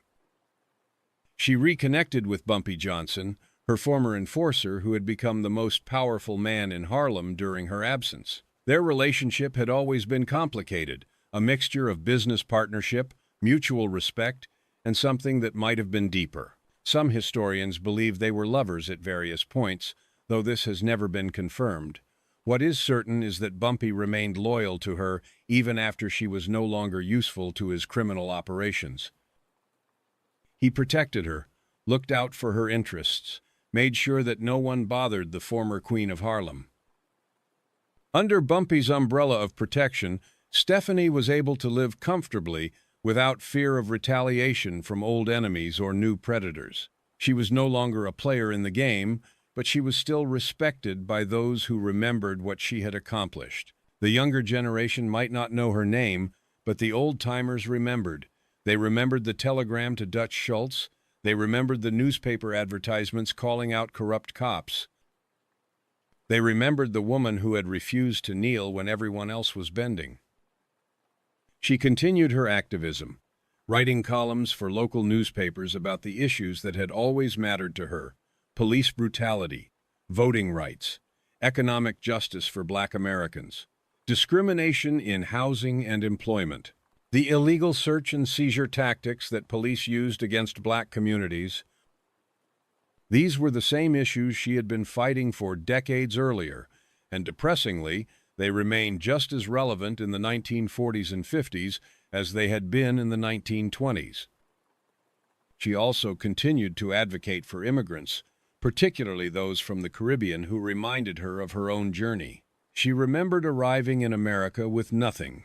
She reconnected with Bumpy Johnson, her former enforcer who had become the most powerful man in Harlem during her absence. Their relationship had always been complicated, a mixture of business partnership, mutual respect, and something that might have been deeper. Some historians believe they were lovers at various points, though this has never been confirmed. What is certain is that Bumpy remained loyal to her even after she was no longer useful to his criminal operations. He protected her, looked out for her interests, made sure that no one bothered the former Queen of Harlem. Under Bumpy's umbrella of protection, Stephanie was able to live comfortably without fear of retaliation from old enemies or new predators. She was no longer a player in the game, but she was still respected by those who remembered what she had accomplished. The younger generation might not know her name, but the old-timers remembered. They remembered the telegram to Dutch Schultz. They remembered the newspaper advertisements calling out corrupt cops. They remembered the woman who had refused to kneel when everyone else was bending. She continued her activism, writing columns for local newspapers about the issues that had always mattered to her: police brutality, voting rights, economic justice for Black Americans, discrimination in housing and employment, the illegal search and seizure tactics that police used against Black communities. These were the same issues she had been fighting for decades earlier, and depressingly, they remained just as relevant in the 1940s and 50s as they had been in the 1920s. She also continued to advocate for immigrants, particularly those from the Caribbean who reminded her of her own journey. She remembered arriving in America with nothing,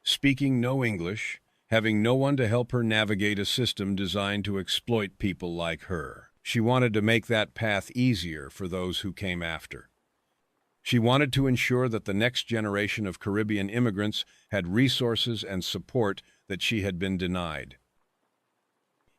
speaking no English, having no one to help her navigate a system designed to exploit people like her. She wanted to make that path easier for those who came after. She wanted to ensure that the next generation of Caribbean immigrants had resources and support that she had been denied.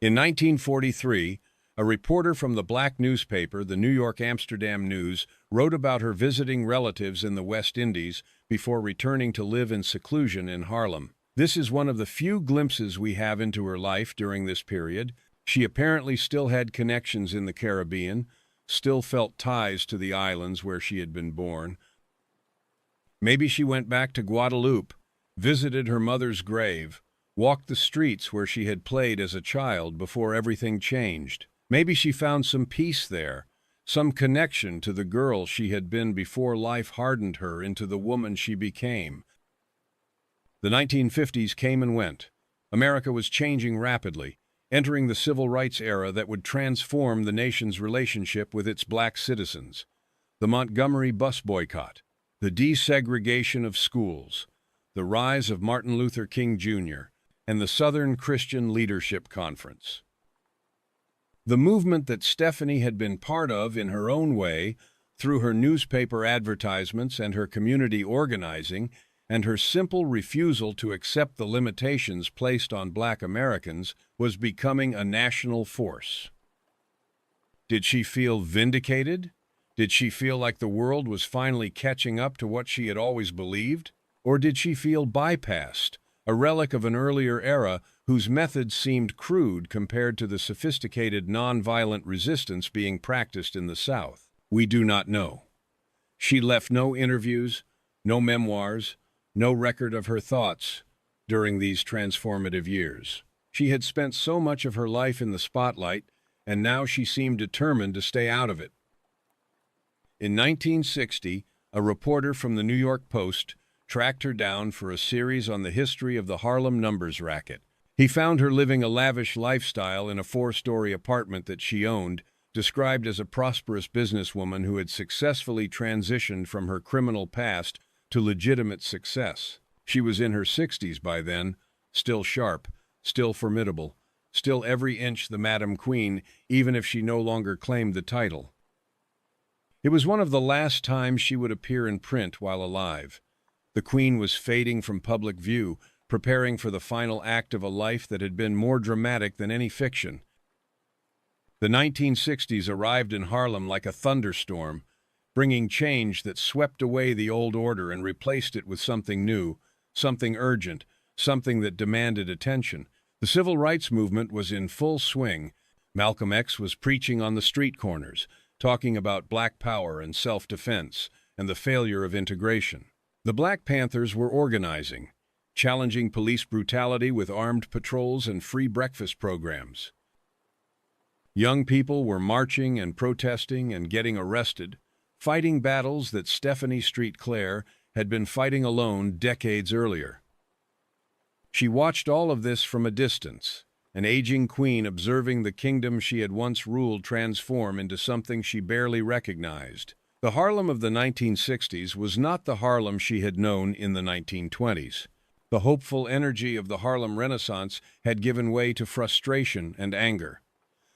In 1943, a reporter from the Black newspaper, the New York Amsterdam News, wrote about her visiting relatives in the West Indies before returning to live in seclusion in Harlem. This is one of the few glimpses we have into her life during this period. She apparently still had connections in the Caribbean, still felt ties to the islands where she had been born. Maybe she went back to Guadeloupe, visited her mother's grave, walked the streets where she had played as a child before everything changed. Maybe she found some peace there, some connection to the girl she had been before life hardened her into the woman she became. The 1950s came and went. America was changing rapidly, entering the civil rights era that would transform the nation's relationship with its Black citizens. The Montgomery bus boycott, the desegregation of schools, the rise of Martin Luther King Jr., and the Southern Christian Leadership Conference. The movement that Stephanie had been part of in her own way, through her newspaper advertisements and her community organizing, and her simple refusal to accept the limitations placed on Black Americans, was becoming a national force. Did she feel vindicated? Did she feel like the world was finally catching up to what she had always believed? Or did she feel bypassed, a relic of an earlier era whose methods seemed crude compared to the sophisticated nonviolent resistance being practiced in the South? We do not know. She left no interviews, no memoirs, no record of her thoughts during these transformative years. She had spent so much of her life in the spotlight, and now she seemed determined to stay out of it. In 1960, a reporter from the New York Post tracked her down for a series on the history of the Harlem numbers racket. He found her living a lavish lifestyle in a 4-story apartment that she owned, described as a prosperous businesswoman who had successfully transitioned from her criminal past to legitimate success. She was in her 60s by then, still sharp, still formidable, still every inch the Madame Queen, even if she no longer claimed the title. It was one of the last times she would appear in print while alive. The Queen was fading from public view, preparing for the final act of a life that had been more dramatic than any fiction. The 1960s arrived in Harlem like a thunderstorm, bringing change that swept away the old order and replaced it with something new, something urgent, something that demanded attention. The civil rights movement was in full swing. Malcolm X was preaching on the street corners, talking about Black power and self-defense and the failure of integration. The Black Panthers were organizing, challenging police brutality with armed patrols and free breakfast programs. Young people were marching and protesting and getting arrested, fighting battles that Stephanie Street Clair had been fighting alone decades earlier. She watched all of this from a distance, an aging queen observing the kingdom she had once ruled transform into something she barely recognized. The Harlem of the 1960s was not the Harlem she had known in the 1920s. The hopeful energy of the Harlem Renaissance had given way to frustration and anger.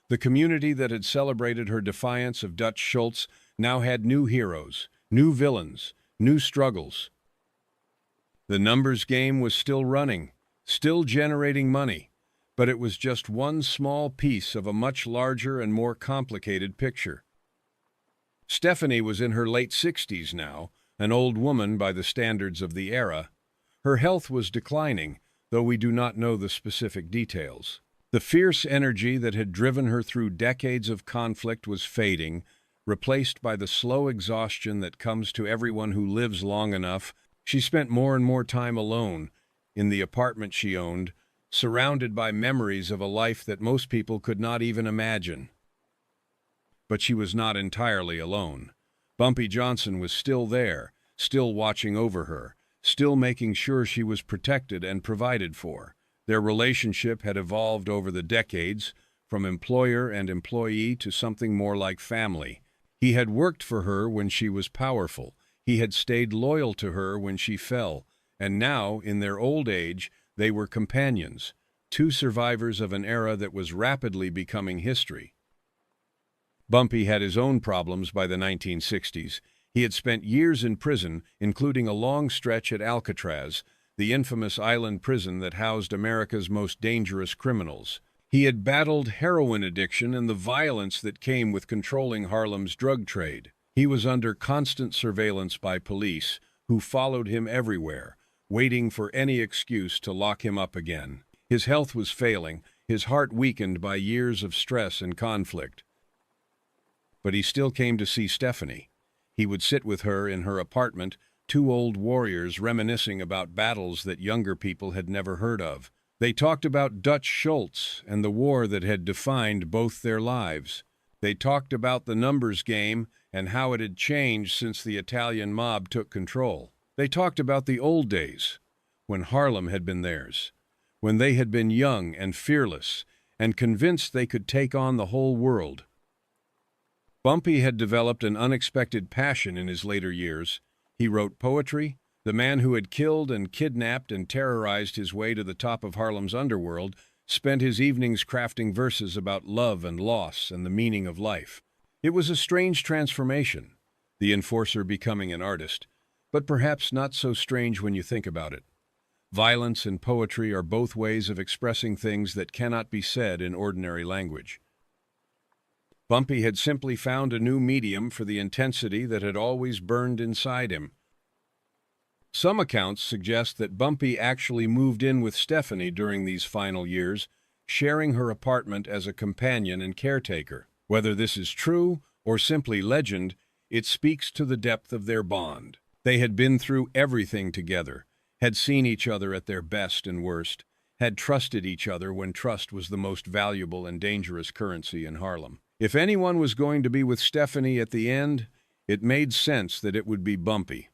The community that had celebrated her defiance of Dutch Schultz now had new heroes, new villains, new struggles. The numbers game was still running, still generating money, but it was just one small piece of a much larger and more complicated picture. Stephanie was in her late 60s now, an old woman by the standards of the era. Her health was declining, though we do not know the specific details. The fierce energy that had driven her through decades of conflict was fading, replaced by the slow exhaustion that comes to everyone who lives long enough. She spent more and more time alone, in the apartment she owned, surrounded by memories of a life that most people could not even imagine. But she was not entirely alone. Bumpy Johnson was still there, still watching over her, still making sure she was protected and provided for. Their relationship had evolved over the decades, from employer and employee to something more like family. He had worked for her when she was powerful. He had stayed loyal to her when she fell. And now, in their old age, they were companions, two survivors of an era that was rapidly becoming history. Bumpy had his own problems by the 1960s. He had spent years in prison, including a long stretch at Alcatraz, the infamous island prison that housed America's most dangerous criminals. He had battled heroin addiction and the violence that came with controlling Harlem's drug trade. He was under constant surveillance by police, who followed him everywhere, waiting for any excuse to lock him up again. His health was failing, his heart weakened by years of stress and conflict. But he still came to see Stephanie. He would sit with her in her apartment, two old warriors reminiscing about battles that younger people had never heard of. They talked about Dutch Schultz and the war that had defined both their lives. They talked about the numbers game and how it had changed since the Italian mob took control. They talked about the old days, when Harlem had been theirs, when they had been young and fearless and convinced they could take on the whole world. Bumpy had developed an unexpected passion in his later years. He wrote poetry. The man who had killed and kidnapped and terrorized his way to the top of Harlem's underworld spent his evenings crafting verses about love and loss and the meaning of life. It was a strange transformation, the enforcer becoming an artist, but perhaps not so strange when you think about it. Violence and poetry are both ways of expressing things that cannot be said in ordinary language. Bumpy had simply found a new medium for the intensity that had always burned inside him. Some accounts suggest that Bumpy actually moved in with Stephanie during these final years, sharing her apartment as a companion and caretaker. Whether this is true or simply legend, it speaks to the depth of their bond. They had been through everything together, had seen each other at their best and worst, had trusted each other when trust was the most valuable and dangerous currency in Harlem. If anyone was going to be with Stephanie at the end, it made sense that it would be Bumpy.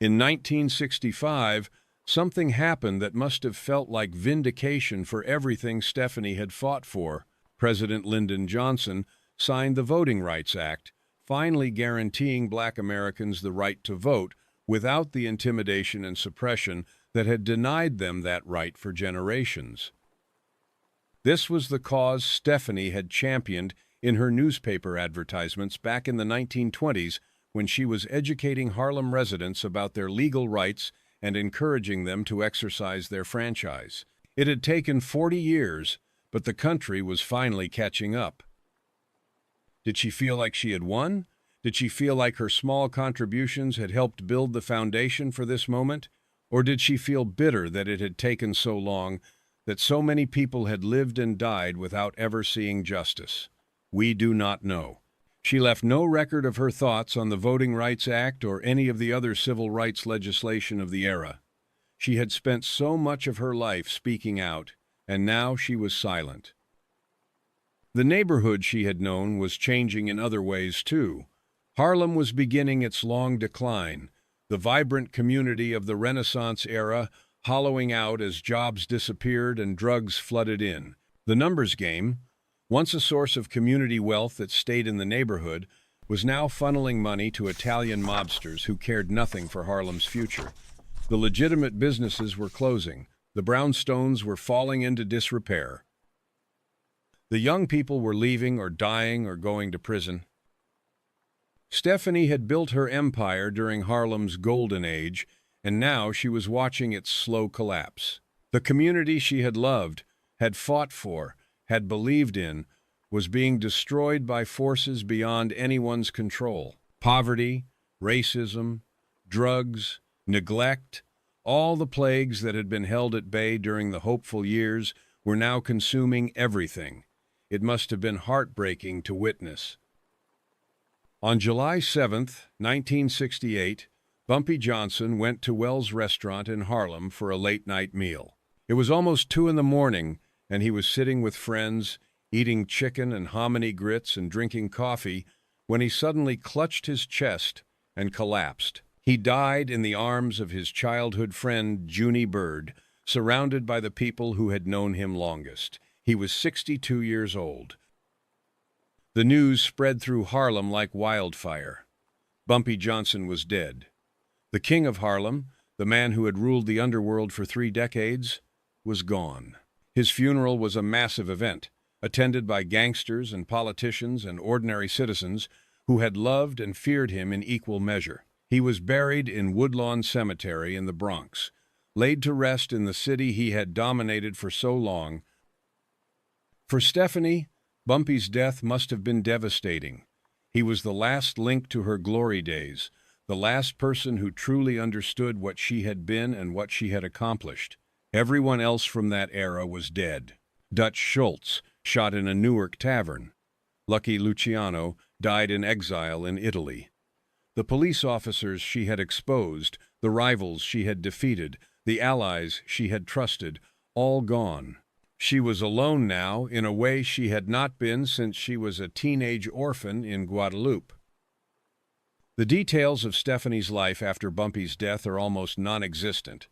In 1965, something happened that must have felt like vindication for everything Stephanie had fought for. President Lyndon Johnson signed the Voting Rights Act, finally guaranteeing Black Americans the right to vote without the intimidation and suppression that had denied them that right for generations. This was the cause Stephanie had championed in her newspaper advertisements back in the 1920s when she was educating Harlem residents about their legal rights and encouraging them to exercise their franchise. It had taken 40 years, but the country was finally catching up. Did she feel like she had won? Did she feel like her small contributions had helped build the foundation for this moment? Or did she feel bitter that it had taken so long, that so many people had lived and died without ever seeing justice? We do not know. She left no record of her thoughts on the Voting Rights Act or any of the other civil rights legislation of the era. She had spent so much of her life speaking out, and now she was silent. The neighborhood she had known was changing in other ways, too. Harlem was beginning its long decline. The vibrant community of the Renaissance era, hollowing out as jobs disappeared and drugs flooded in. The numbers game, once a source of community wealth that stayed in the neighborhood, was now funneling money to Italian mobsters who cared nothing for Harlem's future. The legitimate businesses were closing. The brownstones were falling into disrepair. The young people were leaving or dying or going to prison. Stephanie had built her empire during Harlem's golden age, and now she was watching its slow collapse. The community she had loved, had fought for, had believed in, was being destroyed by forces beyond anyone's control. Poverty, racism, drugs, neglect, all the plagues that had been held at bay during the hopeful years were now consuming everything. It must have been heartbreaking to witness. On July 7th, 1968, Bumpy Johnson went to Wells' restaurant in Harlem for a late-night meal. It was almost 2 a.m, and he was sitting with friends, eating chicken and hominy grits and drinking coffee, when he suddenly clutched his chest and collapsed. He died in the arms of his childhood friend, Junie Bird, surrounded by the people who had known him longest. He was 62 years old. The news spread through Harlem like wildfire. Bumpy Johnson was dead. The king of Harlem, the man who had ruled the underworld for 3 decades, was gone. His funeral was a massive event, attended by gangsters and politicians and ordinary citizens who had loved and feared him in equal measure. He was buried in Woodlawn Cemetery in the Bronx, laid to rest in the city he had dominated for so long. For Stephanie, Bumpy's death must have been devastating. He was the last link to her glory days, the last person who truly understood what she had been and what she had accomplished. Everyone else from that era was dead. Dutch Schultz, shot in a Newark tavern. Lucky Luciano died in exile in Italy. The police officers she had exposed, the rivals she had defeated, the allies she had trusted, all gone. She was alone now in a way she had not been since she was a teenage orphan in Guadeloupe. The details of Stephanie's life after Bumpy's death are almost non-existent.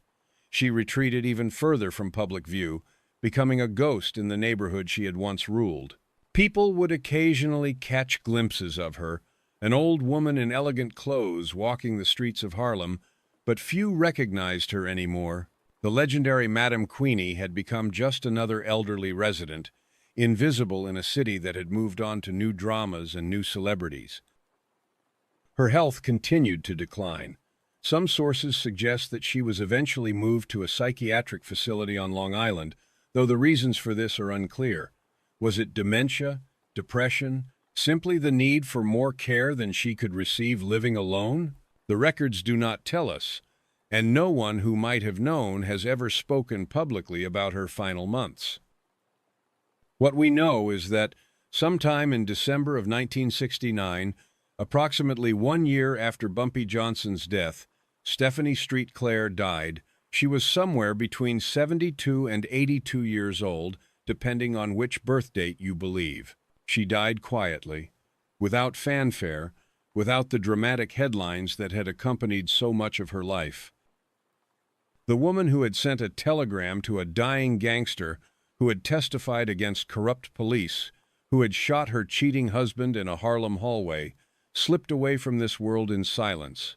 She retreated even further from public view, becoming a ghost in the neighborhood she had once ruled. People would occasionally catch glimpses of her, an old woman in elegant clothes walking the streets of Harlem, but few recognized her anymore. The legendary Madame Queenie had become just another elderly resident, invisible in a city that had moved on to new dramas and new celebrities. Her health continued to decline. Some sources suggest that she was eventually moved to a psychiatric facility on Long Island, though the reasons for this are unclear. Was it dementia, depression, simply the need for more care than she could receive living alone? The records do not tell us, and no one who might have known has ever spoken publicly about her final months. What we know is that sometime in December of 1969, approximately 1 year after Bumpy Johnson's death, Stephanie Street Clair died. She was somewhere between 72 and 82 years old, depending on which birth date you believe. She died quietly, without fanfare, without the dramatic headlines that had accompanied so much of her life. The woman who had sent a telegram to a dying gangster, who had testified against corrupt police, who had shot her cheating husband in a Harlem hallway, slipped away from this world in silence.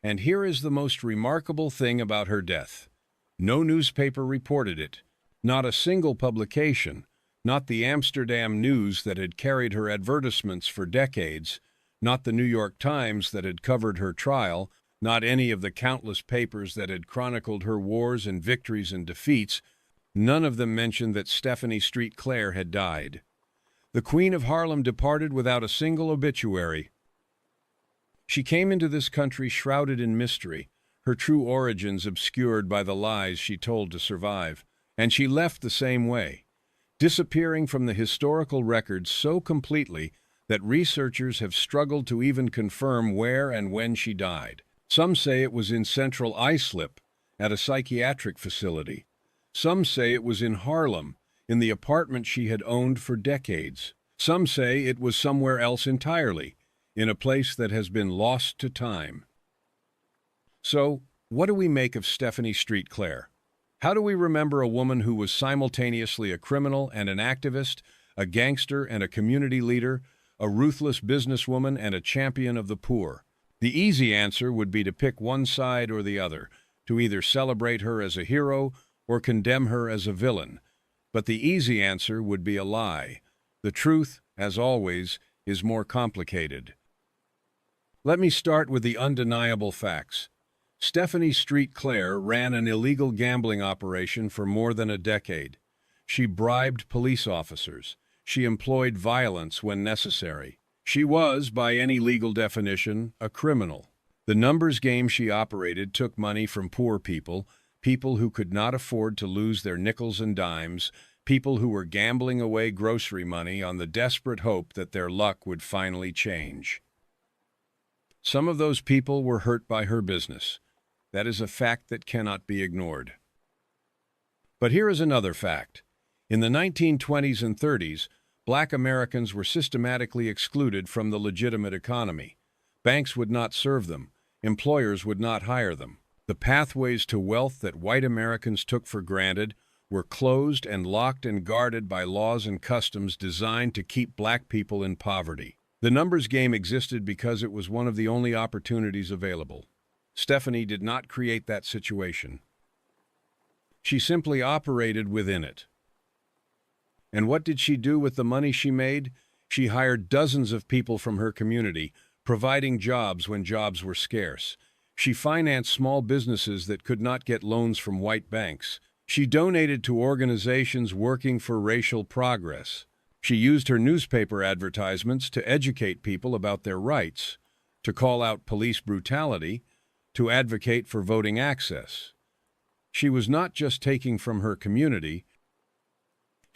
And here is the most remarkable thing about her death. No newspaper reported it, not a single publication, not the Amsterdam News that had carried her advertisements for decades, not the New York Times that had covered her trial, not any of the countless papers that had chronicled her wars and victories and defeats. None of them mentioned that Stephanie Street Clair had died. The Queen of Harlem departed without a single obituary. She came into this country shrouded in mystery, her true origins obscured by the lies she told to survive, and she left the same way, disappearing from the historical records so completely that researchers have struggled to even confirm where and when she died. Some say it was in Central Islip, at a psychiatric facility. Some say it was in Harlem, in the apartment she had owned for decades. Some say it was somewhere else entirely, in a place that has been lost to time. So, What do we make of Stephanie Street Clair? How do we remember a woman who was simultaneously a criminal and an activist, a gangster and a community leader, a ruthless businesswoman and a champion of the poor? The easy answer would be to pick one side or the other, to either celebrate her as a hero or condemn her as a villain. But the easy answer would be a lie. The truth, as always, is more complicated. Let me start with the undeniable facts. Stephanie Street Clair ran an illegal gambling operation for more than a decade. She bribed police officers. She employed violence when necessary. She was, by any legal definition, a criminal. The numbers game she operated took money from poor people, people who could not afford to lose their nickels and dimes, people who were gambling away grocery money on the desperate hope that their luck would finally change. Some of those people were hurt by her business. That is a fact that cannot be ignored. But here is another fact. In the 1920s and 30s, Black Americans were systematically excluded from the legitimate economy. Banks would not serve them. Employers would not hire them. The pathways to wealth that white Americans took for granted were closed and locked and guarded by laws and customs designed to keep black people in poverty. The numbers game existed because it was one of the only opportunities available. Stephanie did not create that situation. She simply operated within it. And what did she do with the money she made? She hired dozens of people from her community, providing jobs when jobs were scarce. She financed small businesses that could not get loans from white banks. She donated to organizations working for racial progress. She used her newspaper advertisements to educate people about their rights, to call out police brutality, to advocate for voting access. She was not just taking from her community,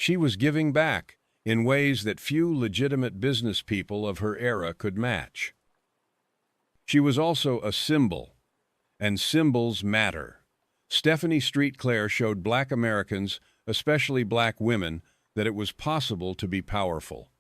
she was giving back in ways that few legitimate business people of her era could match. She was also a symbol, and symbols matter. Stephanie Street Clair showed Black Americans, especially Black women, that it was possible to be powerful.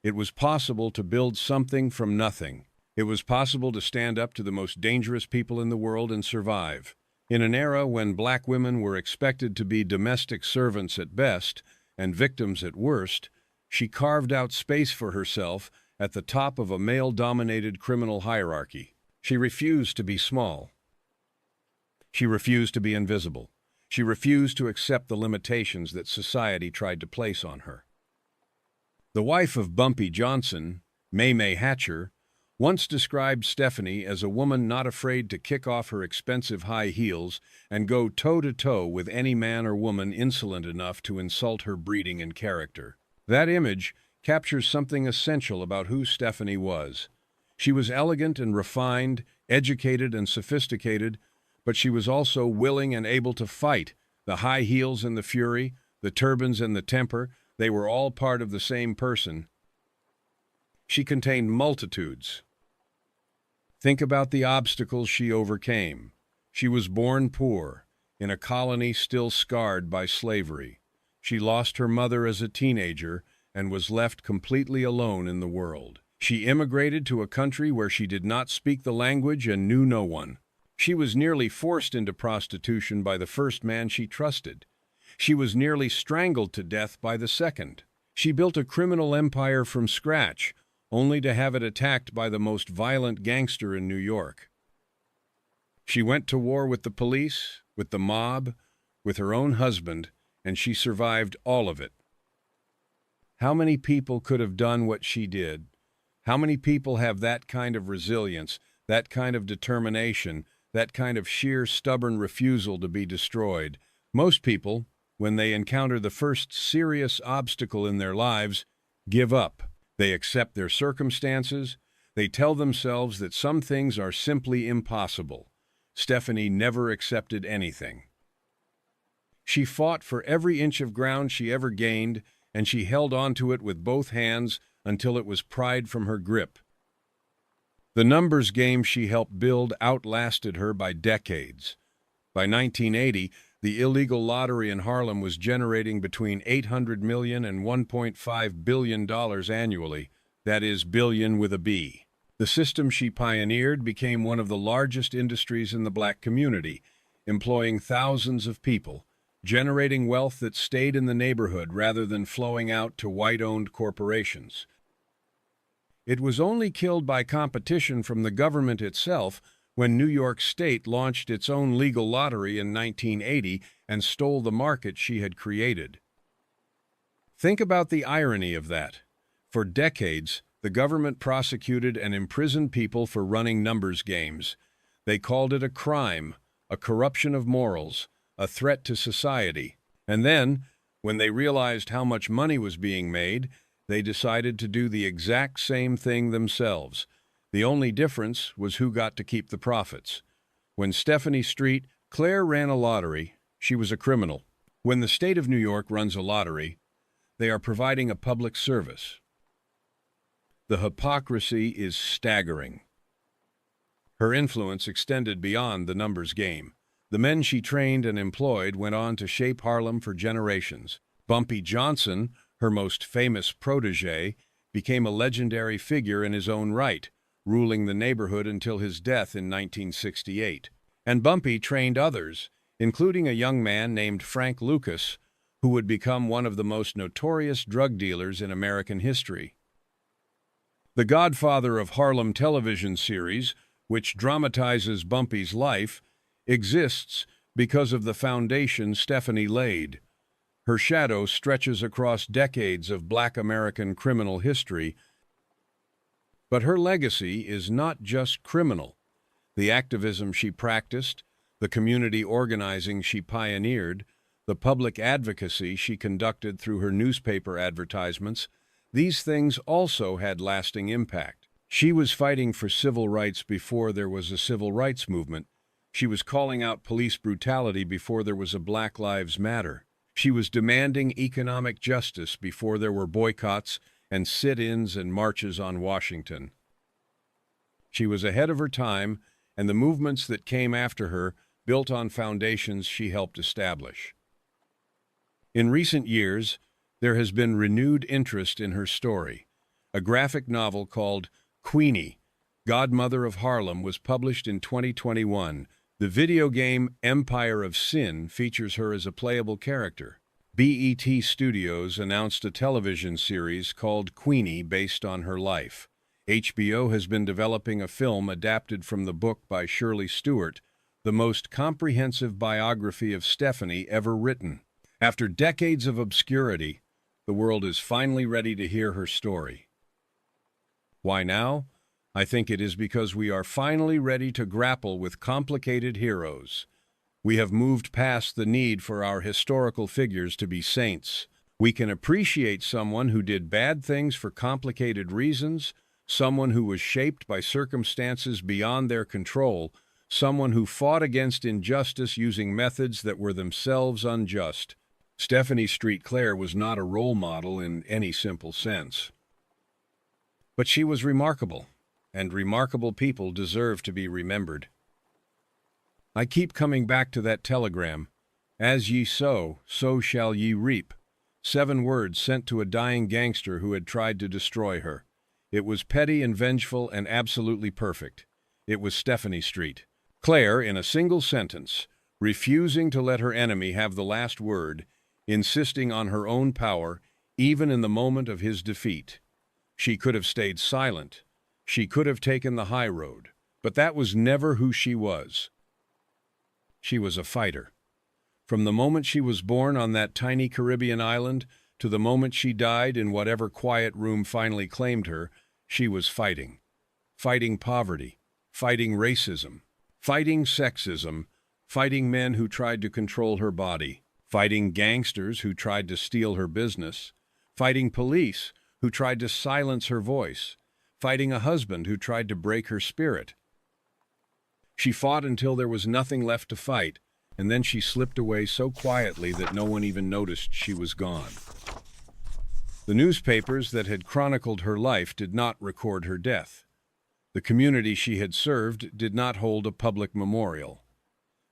It was possible to build something from nothing. It was possible to stand up to the most dangerous people in the world and survive. In an era when Black women were expected to be domestic servants at best and victims at worst, she carved out space for herself at the top of a male-dominated criminal hierarchy. She refused to be small. She refused to be invisible. She refused to accept the limitations that society tried to place on her. The wife of Bumpy Johnson, May Hatcher, once described Stephanie as a woman not afraid to kick off her expensive high heels and go toe-to-toe with any man or woman insolent enough to insult her breeding and character. That image captures something essential about who Stephanie was. She was elegant and refined, educated and sophisticated, but she was also willing and able to fight. The high heels and the fury, the turbans and the temper, they were all part of the same person. She contained multitudes. Think about the obstacles she overcame. She was born poor, in a colony still scarred by slavery. She lost her mother as a teenager and was left completely alone in the world. She immigrated to a country where she did not speak the language and knew no one. She was nearly forced into prostitution by the first man she trusted. She was nearly strangled to death by the second. She built a criminal empire from scratch, only to have it attacked by the most violent gangster in New York. She went to war with the police, with the mob, with her own husband, and she survived all of it. How many people could have done what she did? How many people have that kind of resilience, that kind of determination, that kind of sheer stubborn refusal to be destroyed? Most people, when they encounter the first serious obstacle in their lives, give up. They accept their circumstances. They tell themselves that some things are simply impossible. Stephanie never accepted anything. She fought for every inch of ground she ever gained, and she held onto it with both hands until it was pried from her grip. The numbers game she helped build outlasted her by decades. By 1980, the illegal lottery in Harlem was generating between $800 million and $1.5 billion annually. That is, billion with a B. The system she pioneered became one of the largest industries in the black community, employing thousands of people, generating wealth that stayed in the neighborhood rather than flowing out to white-owned corporations. It was only killed by competition from the government itself when New York State launched its own legal lottery in 1980 and stole the market she had created. Think about the irony of that. For decades, the government prosecuted and imprisoned people for running numbers games. They called it a crime, a corruption of morals, a threat to society. And then, when they realized how much money was being made, they decided to do the exact same thing themselves. The only difference was who got to keep the profits. When Stephanie Street, Clair ran a lottery, she was a criminal. When the state of New York runs a lottery, they are providing a public service. The hypocrisy is staggering. Her influence extended beyond the numbers game. The men she trained and employed went on to shape Harlem for generations. Bumpy Johnson, her most famous protege, became a legendary figure in his own right, ruling the neighborhood until his death in 1968. And Bumpy trained others, including a young man named Frank Lucas, who would become one of the most notorious drug dealers in American history. The godfather of Harlem television series, which dramatizes Bumpy's life, exists because of the foundation Stephanie laid. Her shadow stretches across decades of Black American criminal history, but her legacy is not just criminal. The activism she practiced, the community organizing she pioneered, the public advocacy she conducted through her newspaper advertisements, these things also had lasting impact. She was fighting for civil rights before there was a civil rights movement. She was calling out police brutality before there was a Black Lives Matter. She was demanding economic justice before there were boycotts and sit-ins and marches on Washington. She was ahead of her time, and the movements that came after her built on foundations she helped establish. In recent years, there has been renewed interest in her story. A graphic novel called Queenie, Godmother of Harlem, was published in 2021. The video game Empire of Sin features her as a playable character. BET Studios announced a television series called Queenie based on her life. HBO has been developing a film adapted from the book by Shirley Stewart, the most comprehensive biography of Stephanie ever written. After decades of obscurity, the world is finally ready to hear her story. Why now? I think it is because we are finally ready to grapple with complicated heroes. We have moved past the need for our historical figures to be saints. We can appreciate someone who did bad things for complicated reasons, someone who was shaped by circumstances beyond their control, someone who fought against injustice using methods that were themselves unjust. Stephanie Street Clair was not a role model in any simple sense. But she was remarkable, and remarkable people deserve to be remembered. I keep coming back to that telegram. As ye sow, so shall ye reap. 7 words sent to a dying gangster who had tried to destroy her. It was petty and vengeful and absolutely perfect. It was Stephanie Street Clair, in a single sentence, refusing to let her enemy have the last word, insisting on her own power, even in the moment of his defeat. She could have stayed silent. She could have taken the high road. But that was never who she was. She was a fighter. From the moment she was born on that tiny Caribbean island to the moment she died in whatever quiet room finally claimed her, she was fighting. Fighting poverty, fighting racism, fighting sexism, fighting men who tried to control her body, fighting gangsters who tried to steal her business, fighting police who tried to silence her voice, fighting a husband who tried to break her spirit. She fought until there was nothing left to fight, and then she slipped away so quietly that no one even noticed she was gone. The newspapers that had chronicled her life did not record her death. The community she had served did not hold a public memorial.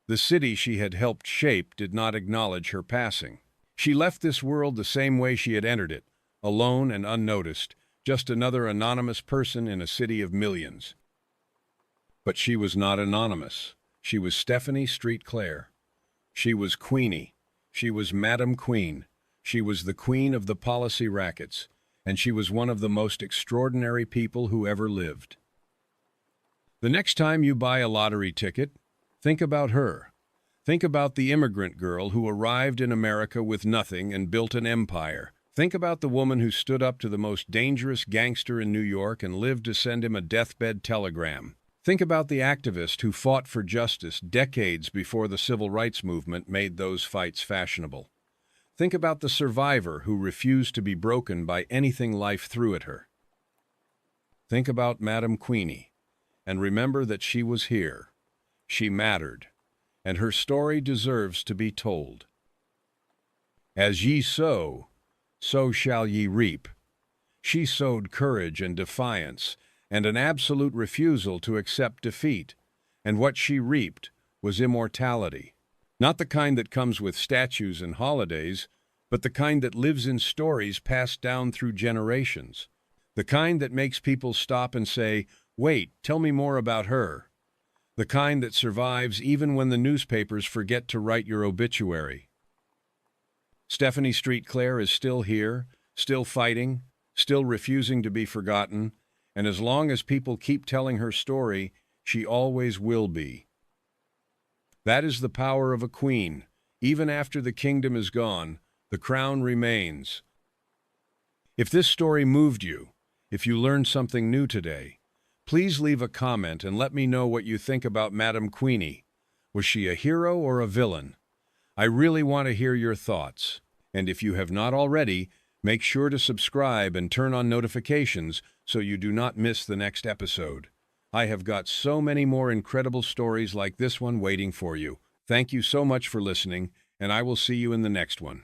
The city she had helped shape did not acknowledge her passing. She left this world the same way she had entered it, alone and unnoticed, just another anonymous person in a city of millions. But she was not anonymous. She was Stephanie Street Clair. She was Queenie. She was Madame Queen. She was the queen of the policy rackets, and she was one of the most extraordinary people who ever lived. The next time you buy a lottery ticket, think about her. Think about the immigrant girl who arrived in America with nothing and built an empire. Think about the woman who stood up to the most dangerous gangster in New York and lived to send him a deathbed telegram. Think about the activist who fought for justice decades before the civil rights movement made those fights fashionable. Think about the survivor who refused to be broken by anything life threw at her. Think about Madame Queenie, and remember that she was here. She mattered, and her story deserves to be told. As ye sow, so shall ye reap. She sowed courage and defiance, and an absolute refusal to accept defeat, and what she reaped was immortality. Not the kind that comes with statues and holidays, but the kind that lives in stories passed down through generations. The kind that makes people stop and say, "Wait, tell me more about her." The kind that survives even when the newspapers forget to write your obituary. Stephanie Street Clair is still here, still fighting, still refusing to be forgotten, and as long as people keep telling her story, she always will be. That is the power of a queen. Even after the kingdom is gone, the crown remains. If this story moved you, if you learned something new today, please leave a comment and let me know what you think about Madame Queenie. Was she a hero or a villain? I really want to hear your thoughts. And if you have not already, make sure to subscribe and turn on notifications so you do not miss the next episode. I have got so many more incredible stories like this one waiting for you. Thank you so much for listening, and I will see you in the next one.